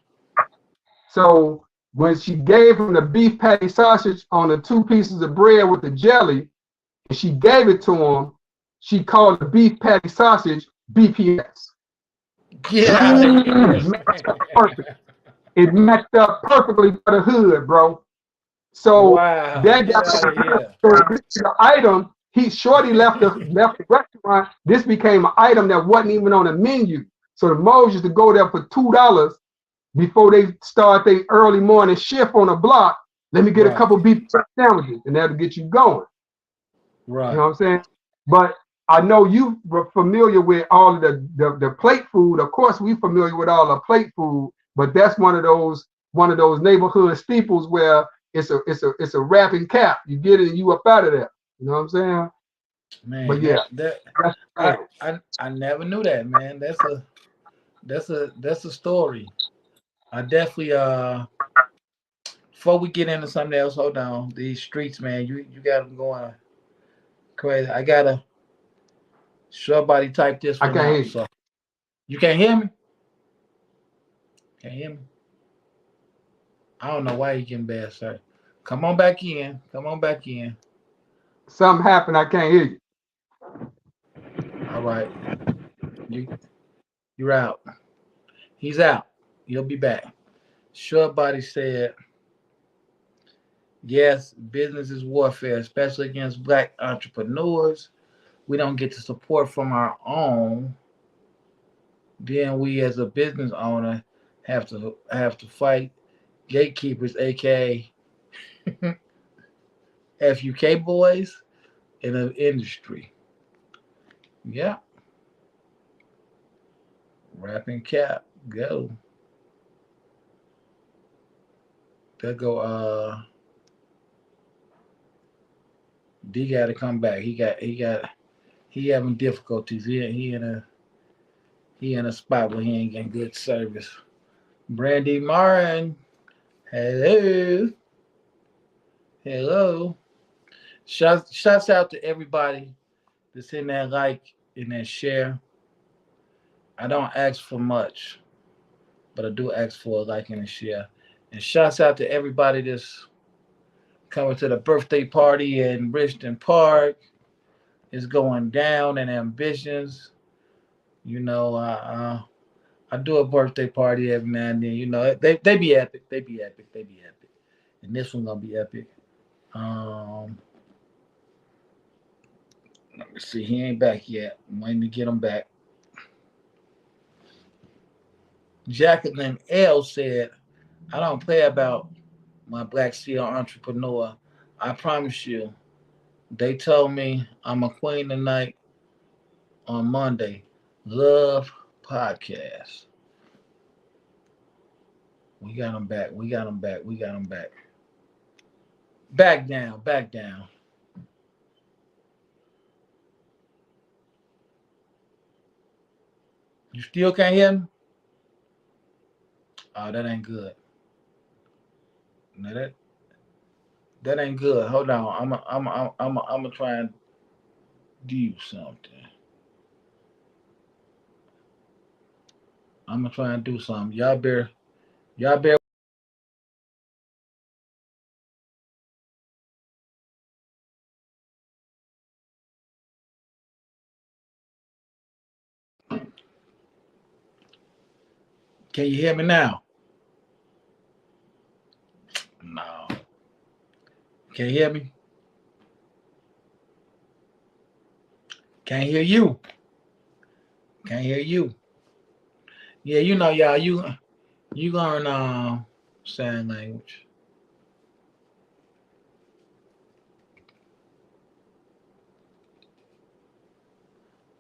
Speaker 3: So when she gave him the beef patty sausage on the 2 pieces of bread with the jelly, and she gave it to him, she called the beef patty sausage BPS.
Speaker 1: Get out of here.
Speaker 3: It matched up perfectly for the hood, bro. So
Speaker 1: Wow.
Speaker 3: that
Speaker 1: Get
Speaker 3: got
Speaker 1: out of here.
Speaker 3: so the item. Shorty left the restaurant. This became an item that wasn't even on the menu. So the Moes used to go there for $2 before they start their early morning shift on the block. Let me get a couple beef sandwiches, and that'll get you going.
Speaker 1: Right.
Speaker 3: You know what I'm saying? But I know you were familiar with all of the plate food. Of course, we familiar with all the plate food, but that's one of those neighborhood steeples where it's a wrapping cap. You get it and you up out of there. You know what I'm saying?
Speaker 1: Man,
Speaker 3: but yeah,
Speaker 1: I never knew that, man. That's a story. I definitely before we get into something else, hold on. These streets, man, you got them going crazy. Somebody type this
Speaker 3: I
Speaker 1: one
Speaker 3: can't hear
Speaker 1: out.
Speaker 3: you.
Speaker 1: So you can't hear me? Can't hear me? I don't know why you getting bad, sir. Come on back in. Come on back in.
Speaker 3: Something happened. I can't hear you.
Speaker 1: All right. You you're out. He's out. He'll be back. Somebody said, yes, business is warfare, especially against black entrepreneurs. We don't get the support from our own. Then we as a business owner have to fight gatekeepers, aka FUK boys in the industry. Yeah, rapping cap. Go. There go D gotta come back. He having difficulties. He in a spot where he ain't getting good service. Brandy Martin. Hello. Hello. Shouts out to everybody that's in that like and that share. I don't ask for much, but I do ask for a like and a share. And shouts out to everybody that's coming to the birthday party in Richmond Park. It's going down in Ambitions. You know, I do a birthday party every now and then. You know, they be epic. They be epic. They be epic. And this one gonna be epic. Um, Let me see. He ain't back yet. I'm waiting to get him back. Jacqueline L said, I don't play about my Black Steel entrepreneur. I promise you. They told me I'm a queen tonight on Monday. Love podcast. We got him back. We got him back. We got him back. Back down. Back down. You still can't hear me? Oh, that ain't good. No, that ain't good. Hold on. I'm gonna try and do something. I'm gonna try and do something. Y'all bear. Can you hear me now? No. Can you hear me? Can't hear you. Can't hear you. Yeah, you know, y'all. You learn sign language.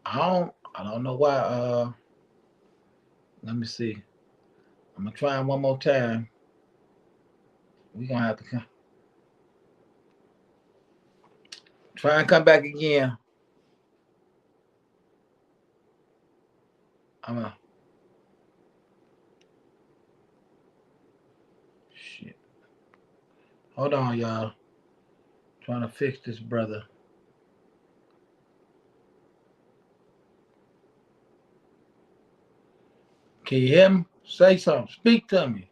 Speaker 1: I don't know why. Let me see. I'm gonna try one more time. We gonna have to try and come back again. I'm gonna shit. Hold on, y'all. Trying to fix this brother. Can you hear me? Say something. Speak to me.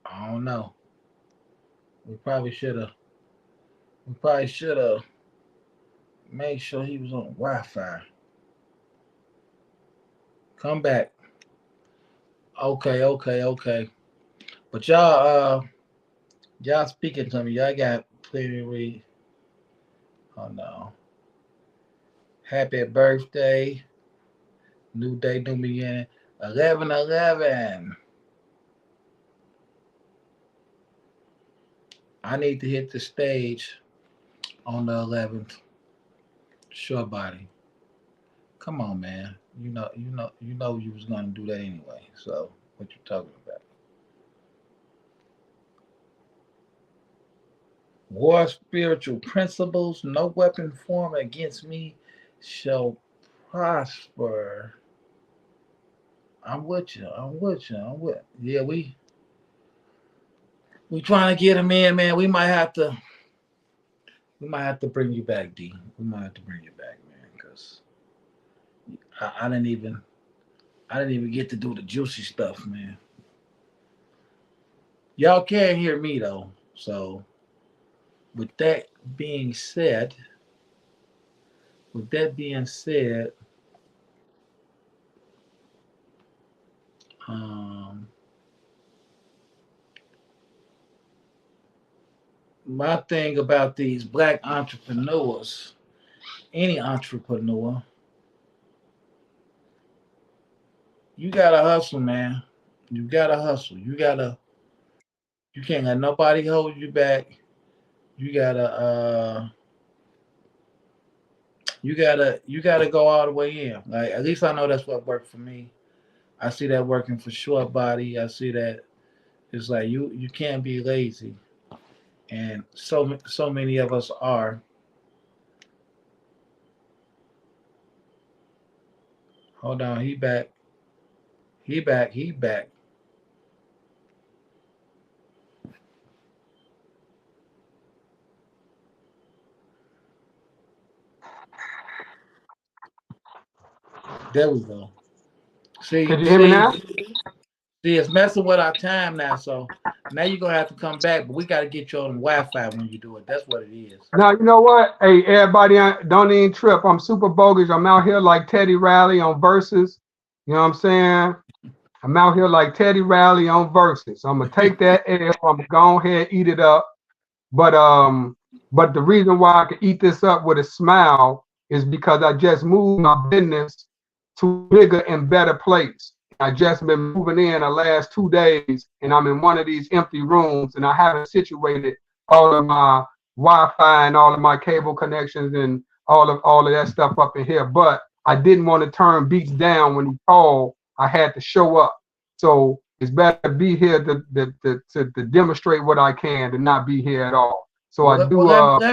Speaker 1: I don't know. We probably should have. We probably should have made sure he was on Wi-Fi. Come back. Okay, okay, okay. But y'all speaking to me. Y'all got plenty of read. Oh no. Happy birthday. New day, new beginning. 11/11. I need to hit the stage on the 11th. Sure body. Come on, man. You know you was gonna do that anyway. So what you talking about? War spiritual principles, no weapon formed against me shall prosper. I'm with you. I'm with you. I'm with. Yeah, We trying to get him in, man. We might have to bring you back, D. We might have to bring you back, man, because I didn't even get to do the juicy stuff, man. Y'all can't hear me though. So with that being said, with that being said, um, my thing about these black entrepreneurs, any entrepreneur, you gotta hustle, man. You gotta hustle. You can't let nobody hold you back. You gotta you gotta go all the way in. Like at least I know that's what worked for me. I see that working for short body. I see that it's like you can't be lazy, and so many of us are. Hold on, he back. He back. He back. There we go. See,
Speaker 3: Can you hear me
Speaker 1: see,
Speaker 3: now?
Speaker 1: see, it's messing with our time now. So now you're gonna have to come back, but we gotta get you on Wi-Fi when you do it. That's what it is.
Speaker 3: Now, you know what? Hey, everybody, don't even trip. I'm super bogus. I'm out here like Teddy Riley on Versus. You know what I'm saying? I'm out here like Teddy Riley on Versus. I'm gonna take that L. I'm gonna go ahead and eat it up. But but the reason why I can eat this up with a smile is because I just moved my business to a bigger and better place. I just been moving in the last 2 days, and I'm in one of these empty rooms, and I haven't situated all of my Wi-Fi and all of my cable connections and all of that stuff up in here. But I didn't want to turn Beats down when he called. I had to show up. So it's better to be here to demonstrate what I can than not be here at all. So
Speaker 1: Well,
Speaker 3: I
Speaker 1: let, well,
Speaker 3: do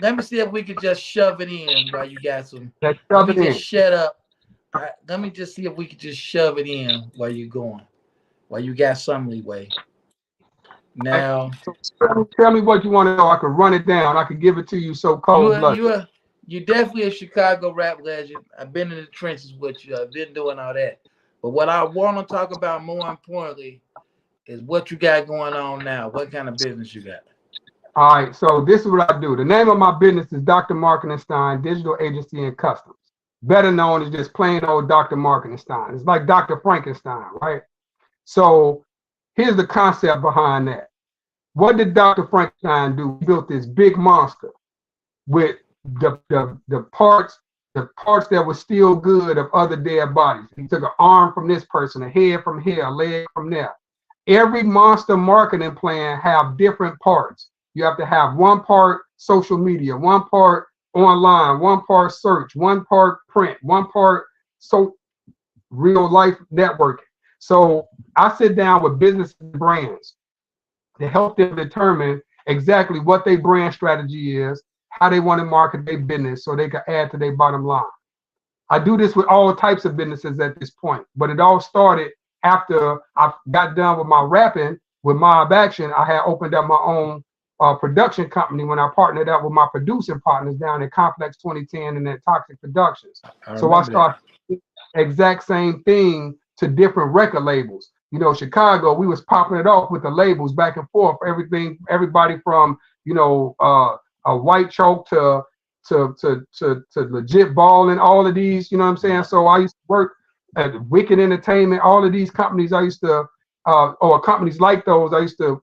Speaker 1: let me see if we could just shove it in while you got some.
Speaker 3: that
Speaker 1: Let
Speaker 3: shove
Speaker 1: me
Speaker 3: it
Speaker 1: just
Speaker 3: in.
Speaker 1: shut up. Let me just see if we could just shove it in while you're going, while you got some leeway.
Speaker 3: Right?
Speaker 1: Now,
Speaker 3: So tell me what you want to know. I can run it down. I can give it to you so
Speaker 1: you
Speaker 3: cold
Speaker 1: are you
Speaker 3: blooded.
Speaker 1: are you definitely a Chicago rap legend. I've been in the trenches with you. I've been doing all that. But what I want to talk about more importantly is what you got going on now. What kind of business you got?
Speaker 3: All right, so this is what I do. The name of my business is Dr. Marketing Digital Agency and Customs, better known as just plain old Dr. Marketing. It's like Dr. Frankenstein, right? So here's the concept behind that. What did Dr. Frankenstein do? He built this big monster with the parts that were still good of other dead bodies. He took an arm from this person, a head from here, a leg from there. Every monster marketing plan have different parts. You have to have one part social media, one part online, one part search, one part print, one part so real life networking. So I sit down with business brands to help them determine exactly what their brand strategy is, how they want to market their business so they can add to their bottom line. I do this with all types of businesses at this point, but it all started after I got done with my rapping with Mob Axshin. I had opened up my own production company when I partnered up with my producing partners down in Complex 2010 and at Toxic Productions.
Speaker 1: I
Speaker 3: So I
Speaker 1: remember that.
Speaker 3: started exact same thing to different record labels. You know, Chicago, we was popping it off with the labels back and forth. Everybody from a white chalk to legit ball and all of these. You know what I'm saying?
Speaker 1: Right.
Speaker 3: So I used to work at Wicked Entertainment. All of these companies I used to or companies like those I used to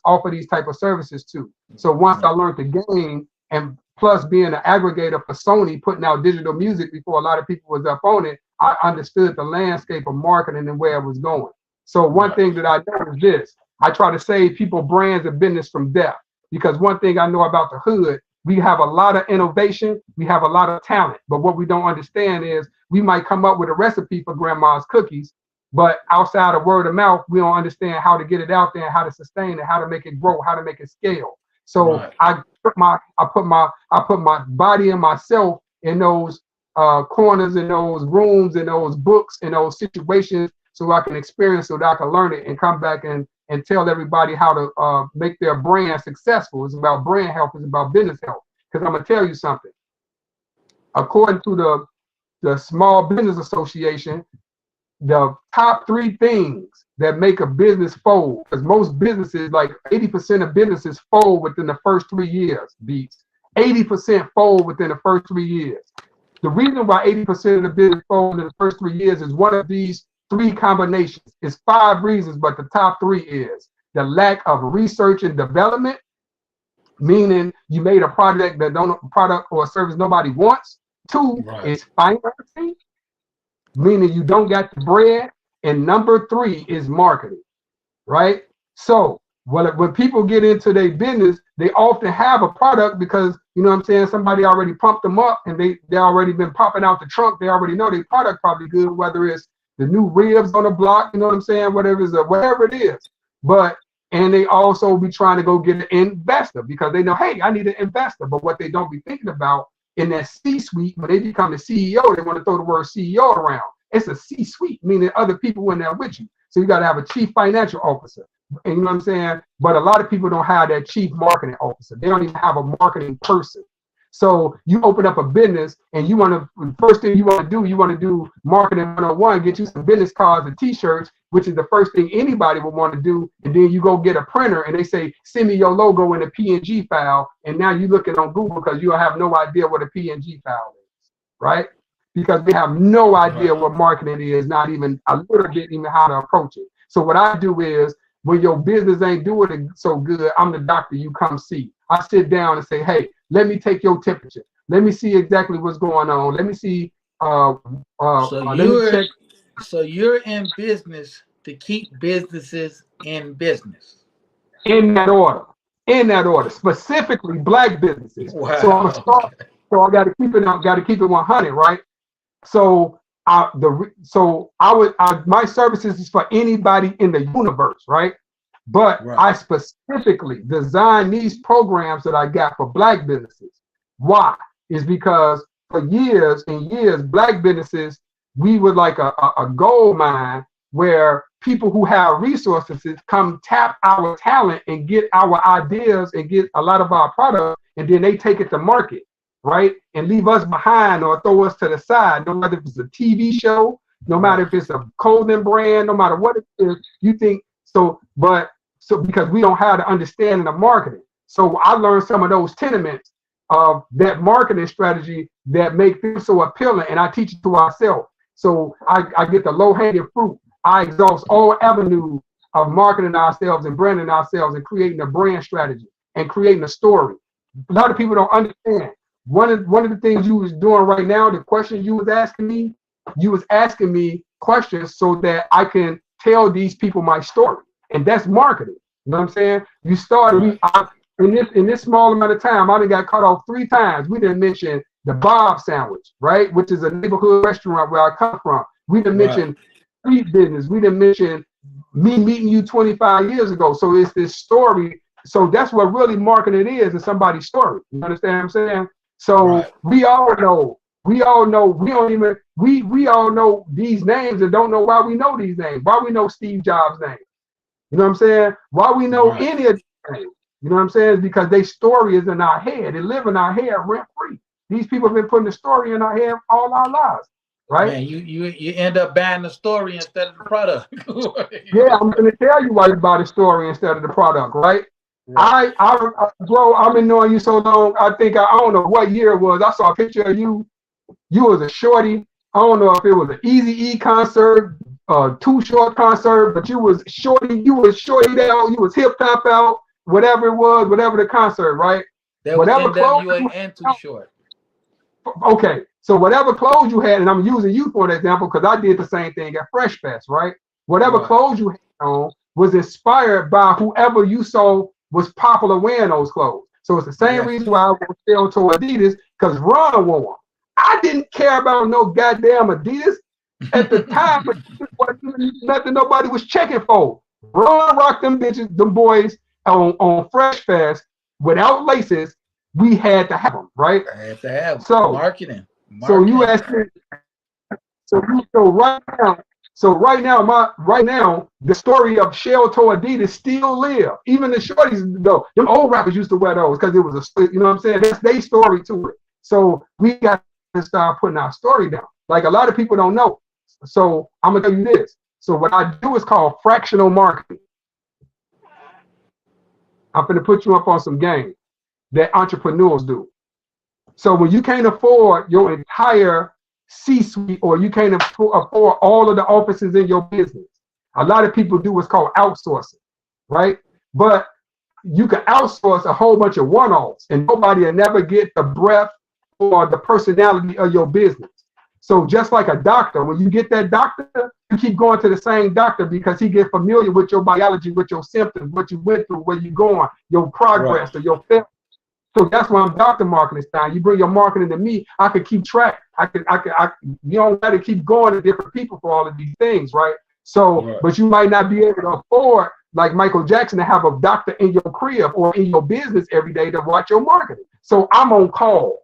Speaker 3: offer these type of services to. So once I
Speaker 1: Right.
Speaker 3: learned the game and plus being an aggregator for Sony, putting out digital music before a lot of people was up on it, I understood the landscape of marketing and where it was going. So one
Speaker 1: Right.
Speaker 3: thing that I do is this: I try to save people brands and business from death. Because one thing I know about the hood, we have a lot of innovation, we have a lot of talent, but what we don't understand is we might come up with a recipe for grandma's cookies, but outside of word of mouth, we don't understand how to get it out there, and how to sustain it, how to make it grow, how to make it scale. So
Speaker 1: Right.
Speaker 3: I put my body and myself in those corners, in those rooms, in those books, in those situations, so I can experience, so that I can learn it and come back and tell everybody how to make their brand successful. It's about brand health. It's about business health. Because I'm gonna tell you something. According to the Small Business Association, the top 3 things that make a business fold, because most businesses, like 80% of businesses, fold within the first 3 years. Beats 80% fold within the first 3 years. The reason why 80% of the business fold in the first 3 years is one of these 3 combinations. It's 5 reasons, but the top 3 is the lack of research and development, meaning you made a product or a service nobody wants. 2 is financing, meaning you don't got the bread. And number 3 is marketing, right? So when people get into their business, they often have a product because, you know what I'm saying, somebody already pumped them up and they already been popping out the trunk. They already know their product probably good, whether it's the new ribs on the block, you know what I'm saying, whatever it is. And they also be trying to go get an investor because they know, hey, I need an investor. But what they don't be thinking about in that C-suite, when they become the CEO, they want to throw the word CEO around. It's a C-suite, meaning other people in there with you. So you got to have a chief financial officer. And you know what I'm saying? But a lot of people don't have that chief marketing officer. They don't even have a marketing person. So you open up a business and first thing you want to do marketing 101, get you some business cards and t-shirts, which is the first thing anybody would want to do. And then you go get a printer and they say, send me your logo in a PNG file. And now you're looking on Google because you have no idea what a PNG file is, right? Because they have no idea what marketing is, not even a little bit even how to approach it. So what I do is, when your business ain't doing it so good, I'm the doctor you come see. I sit down and say, hey, let me take your temperature. Let me see exactly what's going on. Let me see.
Speaker 1: So you're in business to keep businesses in business.
Speaker 3: In that order, specifically Black businesses.
Speaker 1: Wow.
Speaker 3: So I'm gonna start. So I got to keep it 100, right? So my services is for anybody in the universe, right? But I specifically design these programs that I got for Black businesses. Why? Is because for years and years, Black businesses, we were like a gold mine where people who have resources come tap our talent and get our ideas and get a lot of our products, and then they take it to market, right? And leave us behind or throw us to the side, no matter if it's a TV show, no matter if it's a clothing brand, no matter what it is, you think so, because we don't have the understanding of marketing. So I learned some of those tenements of that marketing strategy that make them so appealing, and I teach it to ourselves. So I get the low-hanging fruit. I exhaust all avenues of marketing ourselves and branding ourselves and creating a brand strategy and creating a story. A lot of people don't understand. One of the things you was doing right now, the question you was asking me questions so that I can tell these people my story. And that's marketing. You know what I'm saying? You started in this small amount of time, I done got cut off 3 times. We didn't mention the Bob sandwich, right? Which is a neighborhood restaurant where I come from. We didn't mention street business. We didn't mention me meeting you 25 years ago. So it's this story. So that's what really marketing is somebody's story. You understand what I'm saying? So we all know we all know these names and don't know why we know these names. Why we know Steve Jobs' name. You know what I'm saying? Why we know any of these names. You know what I'm saying? It's because their story is in our head. They live in our head rent free. These people have been putting the story in our head all our lives, right?
Speaker 1: Man, you end up buying the story instead of the product.
Speaker 3: Yeah, I'm going to tell you why you buy the story instead of the product, right? Bro, I've been knowing you so long. I don't know what year it was. I saw a picture of you. You was a shorty. I don't know if it was an Eazy-E concert, Too Short concert, but you was shorty. You was shorty out. You was hip hop out. Whatever it was, whatever the concert, right?
Speaker 1: That was NWA and Too Short.
Speaker 3: Okay, so whatever clothes you had, and I'm using you for an example because I did the same thing at Fresh Fest, right? Whatever clothes you had on was inspired by whoever you saw was popular wearing those clothes. So it's the same reason why I was still to Adidas, because Ron wore them. I didn't care about no goddamn Adidas at the time, but nothing nobody was checking for. Ron rocked them bitches, them boys on Fresh Fest without laces. We had to have them, right?
Speaker 1: I had to have
Speaker 3: so
Speaker 1: marketing.
Speaker 3: So you asked me. So right now, So right now, the story of Shell Toe Adidas still live. Even the shorties, though, them old rappers used to wear those because it was a, you know what I'm saying? That's their story to it. So we got to start putting our story down. Like a lot of people don't know. So I'm gonna tell you this. So what I do is called fractional marketing. I'm gonna put you up on some game that entrepreneurs do. So when you can't afford your entire C-suite or you can't afford all of the offices in your business, a lot of people do what's called outsourcing, right? But you can outsource a whole bunch of one-offs and nobody will never get the breadth or the personality of your business. So just like a doctor, when you get that doctor, you keep going to the same doctor because he gets familiar with your biology, with your symptoms, what you went through, where you're going, your progress, or your failure. So that's why I'm doctor marketing style. You bring your marketing to me, I can keep track. You don't got to keep going to different people for all of these things, right? So, but you might not be able to afford, like Michael Jackson, to have a doctor in your crib or in your business every day to watch your marketing. So I'm on call.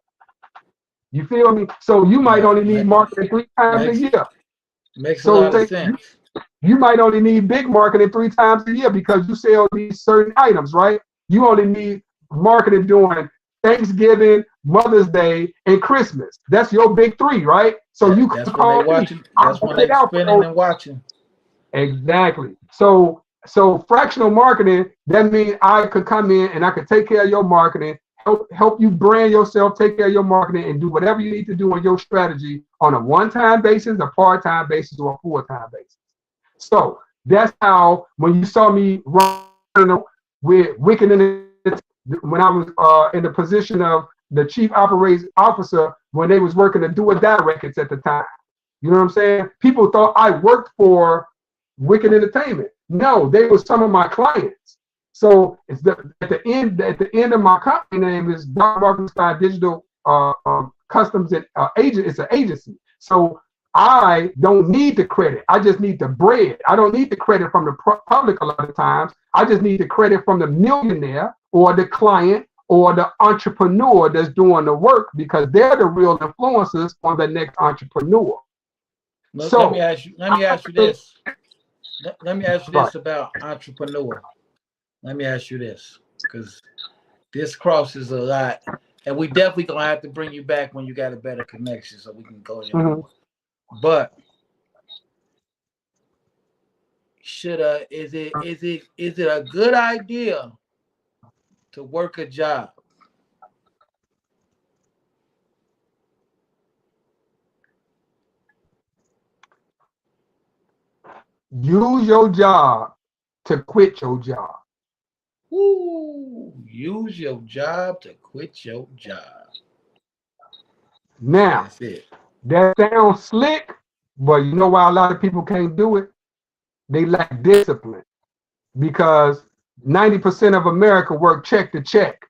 Speaker 3: You feel me? So you might only need marketing 3 times a year.
Speaker 1: Makes a lot of sense.
Speaker 3: You might only need big marketing 3 times a year because you sell these certain items, right? You only need marketing during Thanksgiving, Mother's Day, and Christmas. That's your big 3, right? So you can call me.
Speaker 1: That's when they're spending and watching.
Speaker 3: Exactly. So fractional marketing, that means I could come in and I could take care of your marketing, help you brand yourself, take care of your marketing, and do whatever you need to do on your strategy on a one-time basis, a part-time basis, or a full-time basis. So that's how, when you saw me running with Wicked in the, when I was in the position of the chief operations officer, when they was working the Do or Die records at the time. You know what I'm saying? People thought I worked for Wicked Entertainment. No, they were some of my clients. So it's at the end of my company name is Dr. Marketing Digital Customs and Agent. It's an agency. So I don't need the credit. I just need the bread. I don't need the credit from the public a lot of times. I just need the credit from the millionaire or the client or the entrepreneur that's doing the work, because they're the real influencers on the next entrepreneur.
Speaker 1: So let me ask you this. Let me ask you this about entrepreneur. Let me ask you this, because this crosses a lot, and we definitely gonna have to bring you back when you got a better connection so we can go in. Mm-hmm. But is it a good idea to work a job?
Speaker 3: Use your job to quit your job.
Speaker 1: Ooh, use your job to quit your job.
Speaker 3: Now, that's it. That sounds slick, but you know why a lot of people can't do it? They lack discipline, because 90% of America work check to check.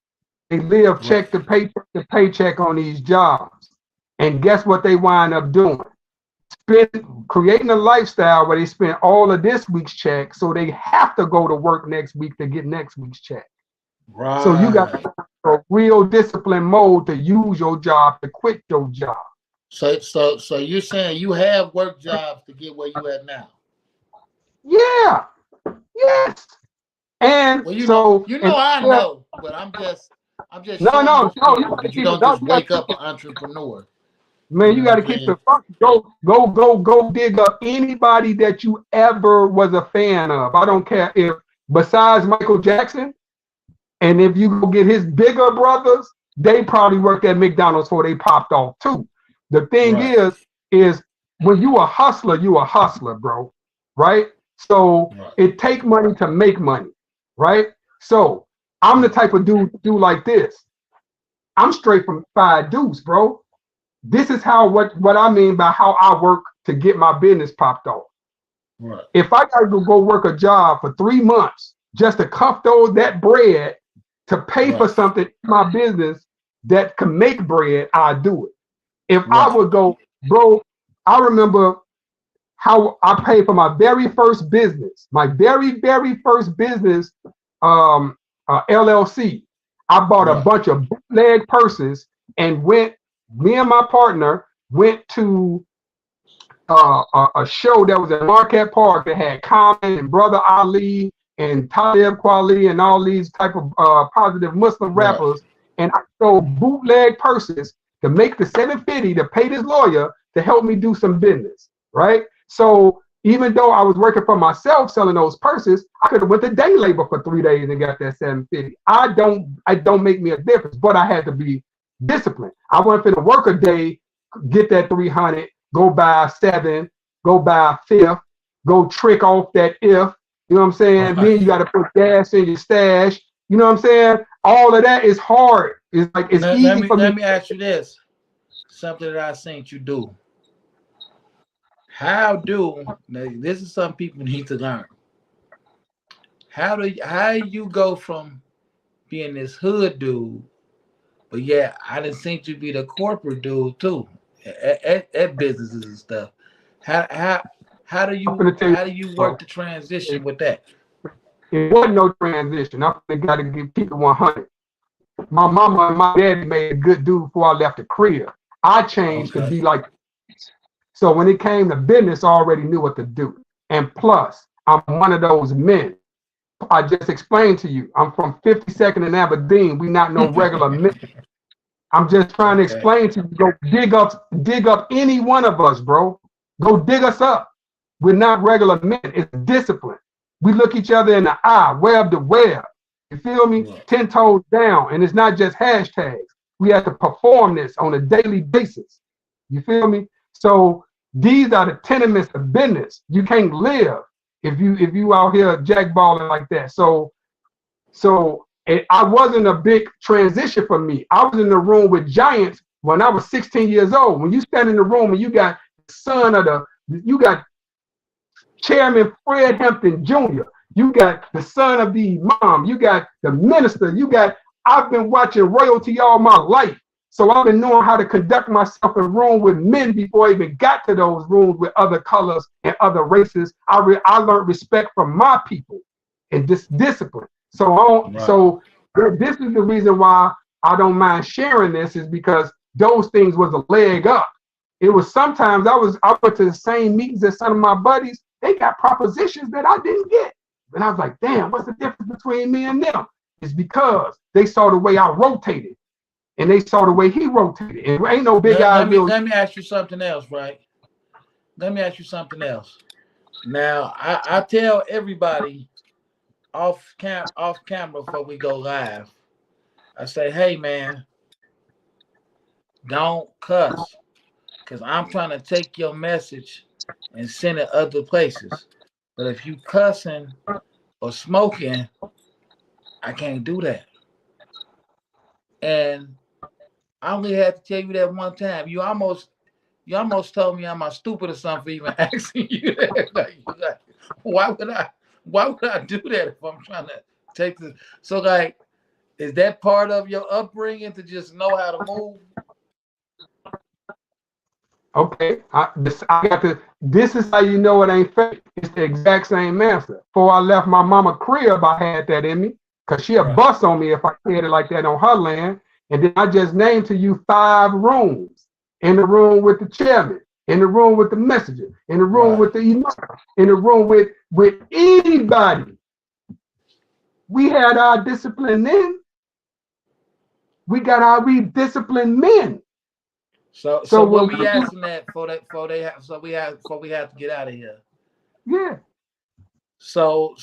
Speaker 3: They live check to paycheck on these jobs. And guess what they wind up doing? Creating a lifestyle where they spend all of this week's check, so they have to go to work next week to get next week's check. Right. So you got a real discipline mode to use your job to quit your job.
Speaker 1: So you're saying you have work jobs to get where you at now?
Speaker 3: Yeah. Yes. And
Speaker 1: well, I know, but I'm just
Speaker 3: no.
Speaker 1: You don't just wake up an entrepreneur.
Speaker 3: Man, you got to keep the fuck. Go dig up anybody that you ever was a fan of. I don't care if, besides Michael Jackson, and if you go get his bigger brothers, they probably worked at McDonald's before they popped off too. The thing is when you a hustler, bro. Right? So it take money to make money. Right? So I'm the type of dude to do like this. I'm straight from 5 Deuce, bro. This is how what I mean by how I work to get my business popped off. Right. If I got to go work a job for 3 months just to cuff that bread to pay for something in my business that can make bread, I do it. If I would go, bro, I remember how I paid for my very first business, very first business, LLC. I bought a bunch of bootleg purses and me and my partner went to a show that was at Marquette Park that had Common and Brother Ali and Talib Kweli and all these type of positive Muslim
Speaker 1: Right.
Speaker 3: rappers. And I sold bootleg purses to make the 750 to pay this lawyer to help me do some business, right? So even though I was working for myself selling those purses, I could have went to day labor for 3 days and got that 750. I don't make me a difference, but I had to be disciplined. I wasn't going to work a day, get that 300, go buy 7, go buy a 5th, go trick off that if. You know what I'm saying? Then you got to put gas in your stash. You know what I'm saying? All of that is hard. It's like it's easy for me.
Speaker 1: Let me ask you this. Something that I seen you do. Now, this is something people need to learn. How you go from being this hood dude, but yeah, I done seen you be the corporate dude too, at businesses and stuff. How do you work the transition with that?
Speaker 3: It wasn't no transition. I got to keep it 100. My mama and my daddy made a good dude before I left the crib. I changed to be like. So when it came to business, I already knew what to do. And plus, I'm one of those men. I just explained to you. I'm from 52nd and Aberdeen. We not no regular men. I'm just trying to explain to you. Go dig up any one of us, bro. Go dig us up. We're not regular men. It's discipline. We look each other in the eye, web to web. You feel me? 10 toes down. And it's not just hashtags. We have to perform this on a daily basis. You feel me? So these are the tenements of business. You can't live if you out here jackballing like that. So I wasn't a big transition for me. I was in the room with giants when I was 16 years old. When you stand in the room and you got you got Chairman Fred Hampton Jr., you got the son of the imam, you got the minister, I've been watching royalty all my life. So I've been knowing how to conduct myself in a room with men before I even got to those rooms with other colors and other races. I learned respect from my people and this discipline. So this is the reason why I don't mind sharing this, is because those things was a leg up. It was sometimes I went to the same meetings as some of my buddies. They got propositions that I didn't get. And I was like, damn, what's the difference between me and them? It's because they saw the way I rotated. And they saw the way he rotated. And ain't no big idea.
Speaker 1: Let me ask you something else, right? Let me ask you something else. Now, I tell everybody off camera before we go live, I say, hey, man, don't cuss. Because I'm trying to take your message and send it other places. But if you cussing or smoking, I can't do that. And I only had to tell you that one time. You almost told me I'm stupid or something for even asking you that. Like, why would I do that if I'm trying to take this? So like, is that part of your upbringing to just know how to move?
Speaker 3: Okay, this is how you know it ain't fake. It's the exact same answer. Before I left my mama crib, I had that in me, because she'll bust on me if I said it like that on her land. And then I just named to you 5 rooms. In the room with the chairman, in the room with the messenger, in the room with the imam, in the room with anybody. We had our discipline then. We got our redisciplined men.
Speaker 1: So when we asking that before we have to get out of here.
Speaker 3: Yeah.
Speaker 1: So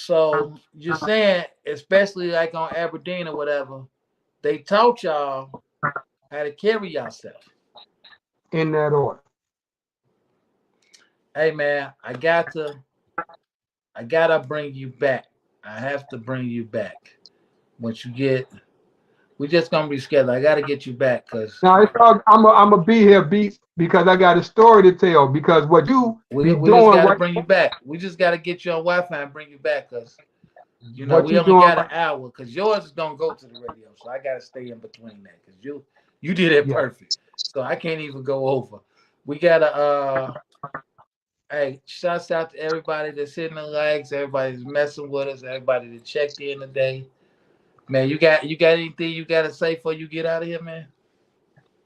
Speaker 1: you're saying, especially like on Aberdeen or whatever, they taught y'all how to carry yourself.
Speaker 3: In that order.
Speaker 1: Hey man, I gotta bring you back. I have to bring you back. Once you get, we just gonna reschedule. I gotta get you back because
Speaker 3: now I'm gonna be here, Beats, because I got a story to tell. Because what we
Speaker 1: just gotta bring you back. We just gotta get you on Wi-Fi and bring you back, because we only got an hour. Because yours is gonna go to the radio, so I gotta stay in between that. Because you did it perfect, so I can't even go over. We gotta hey, shouts out to everybody that's hitting the likes, everybody that's messing with us, everybody that checked in today. Man, you got anything you gotta say before you get out of here, man?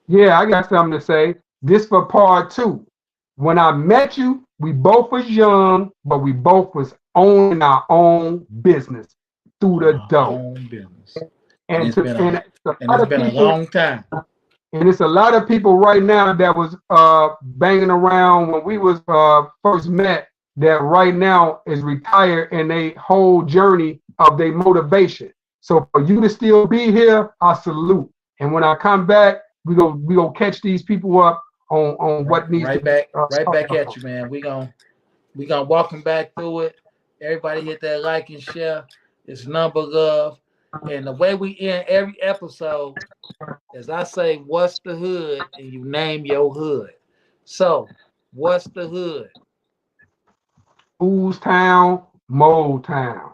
Speaker 3: Yeah, I got something to say. This for part 2. When I met you, we both was young, but we both was owning our own business through
Speaker 1: On
Speaker 3: the
Speaker 1: our
Speaker 3: dough.
Speaker 1: own business. And
Speaker 3: And
Speaker 1: it's been a
Speaker 3: it's a
Speaker 1: and
Speaker 3: lot
Speaker 1: it's
Speaker 3: of
Speaker 1: been a
Speaker 3: people,
Speaker 1: long time.
Speaker 3: and it's a lot of people right now that was banging around when we was first met, that right now is retired and they whole journey of their motivation. So for you to still be here, I salute. And when I come back, we gonna catch these people up on what needs to
Speaker 1: Right
Speaker 3: be
Speaker 1: back, right
Speaker 3: talked
Speaker 1: back
Speaker 3: about.
Speaker 1: at you, man. We gonna walk them back through it. Everybody hit that like and share. It's number love. And the way we end every episode is I say, what's the hood? And you name your hood. So, what's the hood?
Speaker 3: Who's Town, Mold Town.